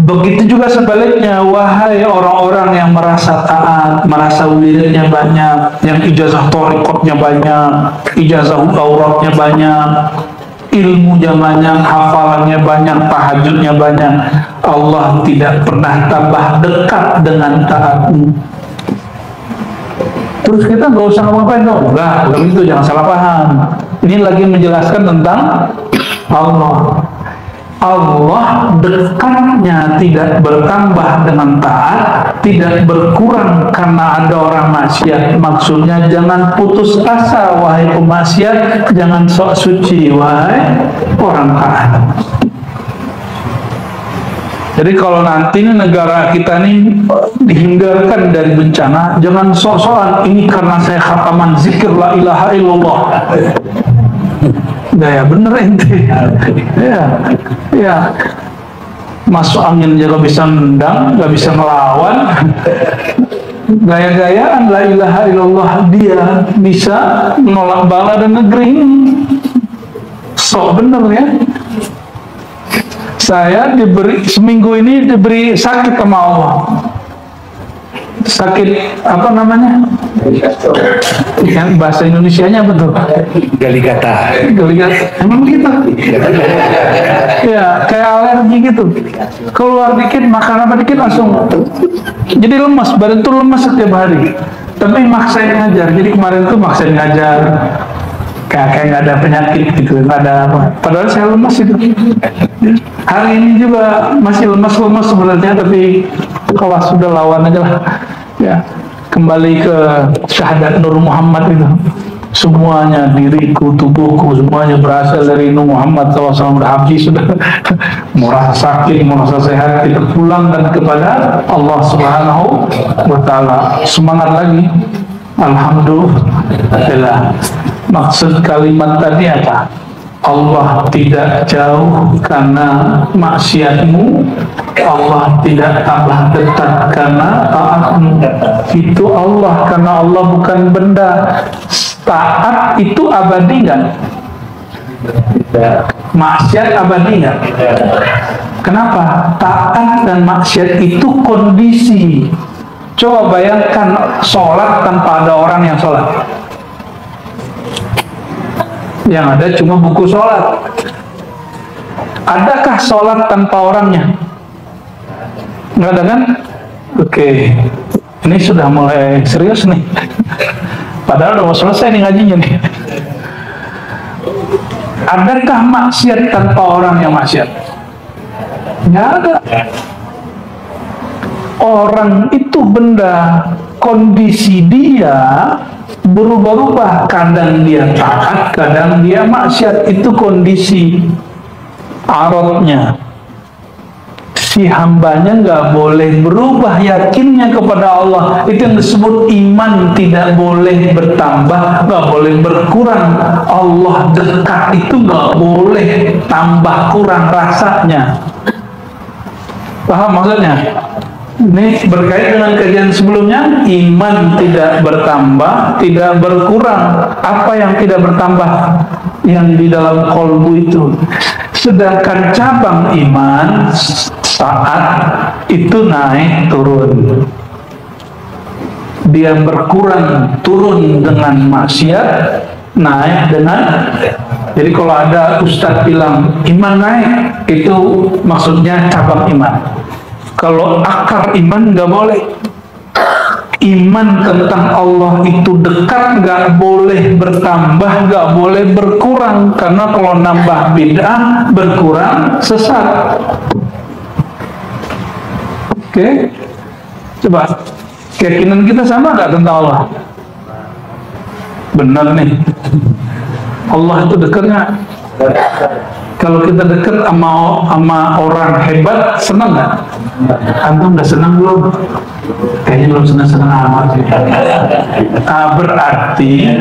Begitu juga sebaliknya, wahai orang-orang yang merasa taat, merasa wiridnya banyak, yang ijazah thariqatnya banyak, ijazah auratnya banyak, ilmunya banyak, hafalannya banyak, tahajudnya banyak, Allah tidak pernah tambah dekat dengan taatmu. Terus kita nggak usah ngapain dong? Enggak, begitu, jangan salah paham. Ini lagi menjelaskan tentang Allah. Allah dekatnya tidak bertambah dengan taat, tidak berkurang karena ada orang maksiat. Maksudnya jangan putus asa wahai pemaksiat, jangan sok suci wahai orang taat. Jadi kalau nanti negara kita ini dihindarkan dari bencana, jangan sok-sokan ini karena saya khataman zikir la ilaha illallah. Nah, ya bener ente. Ya. masuk angin aja gak bisa nendang, gak bisa ngelawan. Gaya-gayaan la ilaha illallah dia bisa menolak bala dan negeri. Sok bener ya. Saya seminggu ini diberi sakit sama Allah. Sakit apa namanya? Ya, bahasa Indonesianya betul. Galigata. Emang gitu? Ya, kayak alergi gitu. Keluar dikit, makan apa dikit langsung. Jadi lemas, badan tuh lemas setiap hari. Tapi maksain ngajar. Jadi kemarin tuh maksain ngajar. Kayak nggak ada penyakit gitu, nggak ada apa. Padahal saya lemas itu. Hari ini juga masih lemas sebenarnya, tapi kalau sudah lawan aja lah. Ya, kembali ke syahadat Nur Muhammad itu. Semuanya, diriku, tubuhku, semuanya berasal dari Nur Muhammad SAW. Berhaji sudah merasa sakit, merasa sehat, kita pulangkan kepada Allah Subhanahu wa Ta'ala. Semangat lagi. Alhamdulillah. Maksud kalimat tadi apa? Allah tidak jauh karena maksiatmu, Allah tidak tambah dekat karena taatmu. Itu Allah, karena Allah bukan benda. Taat itu abadi nggak? Maksiat abadi nggak? Kenapa? Taat dan maksiat itu kondisi. Coba bayangkan sholat tanpa ada orang yang sholat. Yang ada cuma buku sholat. Adakah sholat tanpa orangnya? Nggak ada kan? Oke, ini sudah mulai serius nih. Padahal udah mau selesai nih ngajinya nih. Adakah maksiat tanpa orang yang maksiat? Nggak ada. Orang itu benda, kondisi dia berubah-ubah, kadang dia taat, kadang dia maksiat. Itu kondisi aratnya. Si hambanya nggak boleh berubah yakinnya kepada Allah. Itu yang disebut iman, tidak boleh bertambah, nggak boleh berkurang. Allah dekat itu nggak boleh tambah kurang rasanya. Paham maksudnya? Ini berkait dengan kajian sebelumnya. Iman tidak bertambah, tidak berkurang. Apa yang tidak bertambah? Yang di dalam kolbu itu. Sedangkan cabang iman, saat itu naik turun. Dia berkurang, turun dengan maksiat, naik dengan. Jadi kalau ada ustadz bilang iman naik, itu maksudnya cabang iman. Kalau akar iman nggak boleh. Iman tentang Allah itu dekat, nggak boleh bertambah, nggak boleh berkurang. Karena kalau nambah bid'ah, berkurang sesat. Oke, coba keyakinan kita sama nggak tentang Allah? Benar nih. Allah itu dekatnya. Kalau kita dekat sama orang hebat, senang nggak? Antum udah senang belum? Kayaknya belum senang-senang amat. Berarti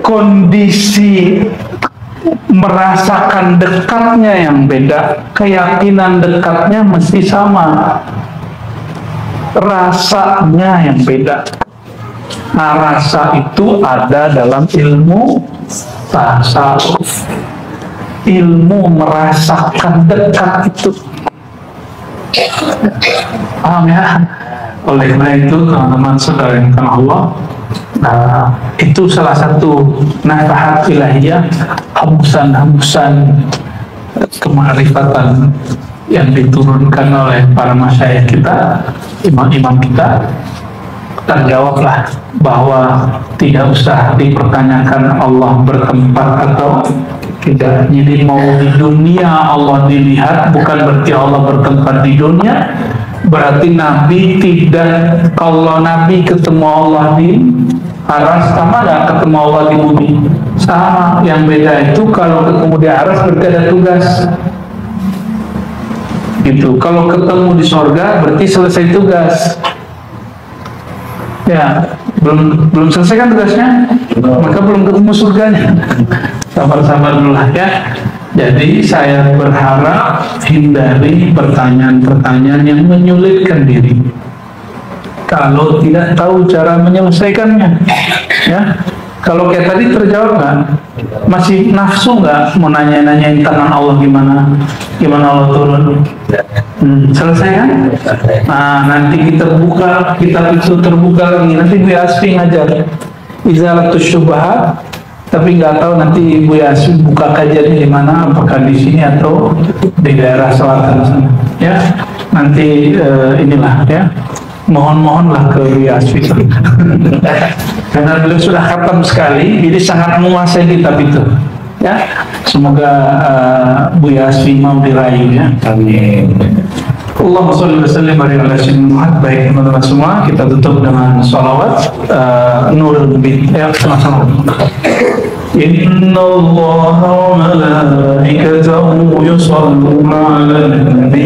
kondisi merasakan dekatnya yang beda, keyakinan dekatnya mesti sama, rasanya yang beda. Nah, rasa itu ada dalam ilmu tasawuf. Ilmu merasakan dekat itu. Paham ya? Oleh karena itu teman-teman saudara yang karena Allah, itu salah satu nafahat ilahiyah, hembusan-hembusan kemarifatan yang diturunkan oleh para masyayikh kita, imam-imam kita. Terjawablah bahwa tidak usah dipertanyakan Allah bertempat atau tidak. Jadi mau di dunia Allah dilihat, bukan berarti Allah bertempat di dunia. Berarti Nabi tidak, kalau Nabi ketemu Allah di aras, sama nggak ketemu Allah di bumi? Sama. Yang beda itu kalau ketemu di aras berarti ada tugas. Gitu. Kalau ketemu di sorga berarti selesai tugas. Ya, belum selesai kan tugasnya, maka belum ketemu surganya. Sabar-sabar dulu lah ya. Jadi saya berharap hindari pertanyaan-pertanyaan yang menyulitkan diri. Kalau tidak tahu cara menyelesaikannya, ya. Kalau kayak tadi terjawab nggak? Masih nafsu nggak mau nanya-nanyain tangan Allah gimana Allah turun? Selesai kan? Nah, nanti kita buka kitab itu terbuka lagi. Nanti Bu Yasfi ngajar Izalatus Syubhat, tapi nggak tahu nanti Bu Yasfi buka kajiannya di mana, apakah di sini atau di daerah selatan sana. Ya, nanti inilah ya. Mohon-mohonlah ke Bu Yasfi karena beliau sudah khatam sekali, jadi sangat menguasai kitab itu. Ya, semoga Bu Yasfi mau diraih ya. Amin. Allahumma sholli wa sallim ala sayyidina Muhammad. Baik teman-teman semua, kita tutup dengan sholawat Nurul Mubin. Ya, sama-sama. Inna Allah wa malaikatahu yusholluna 'alan nabi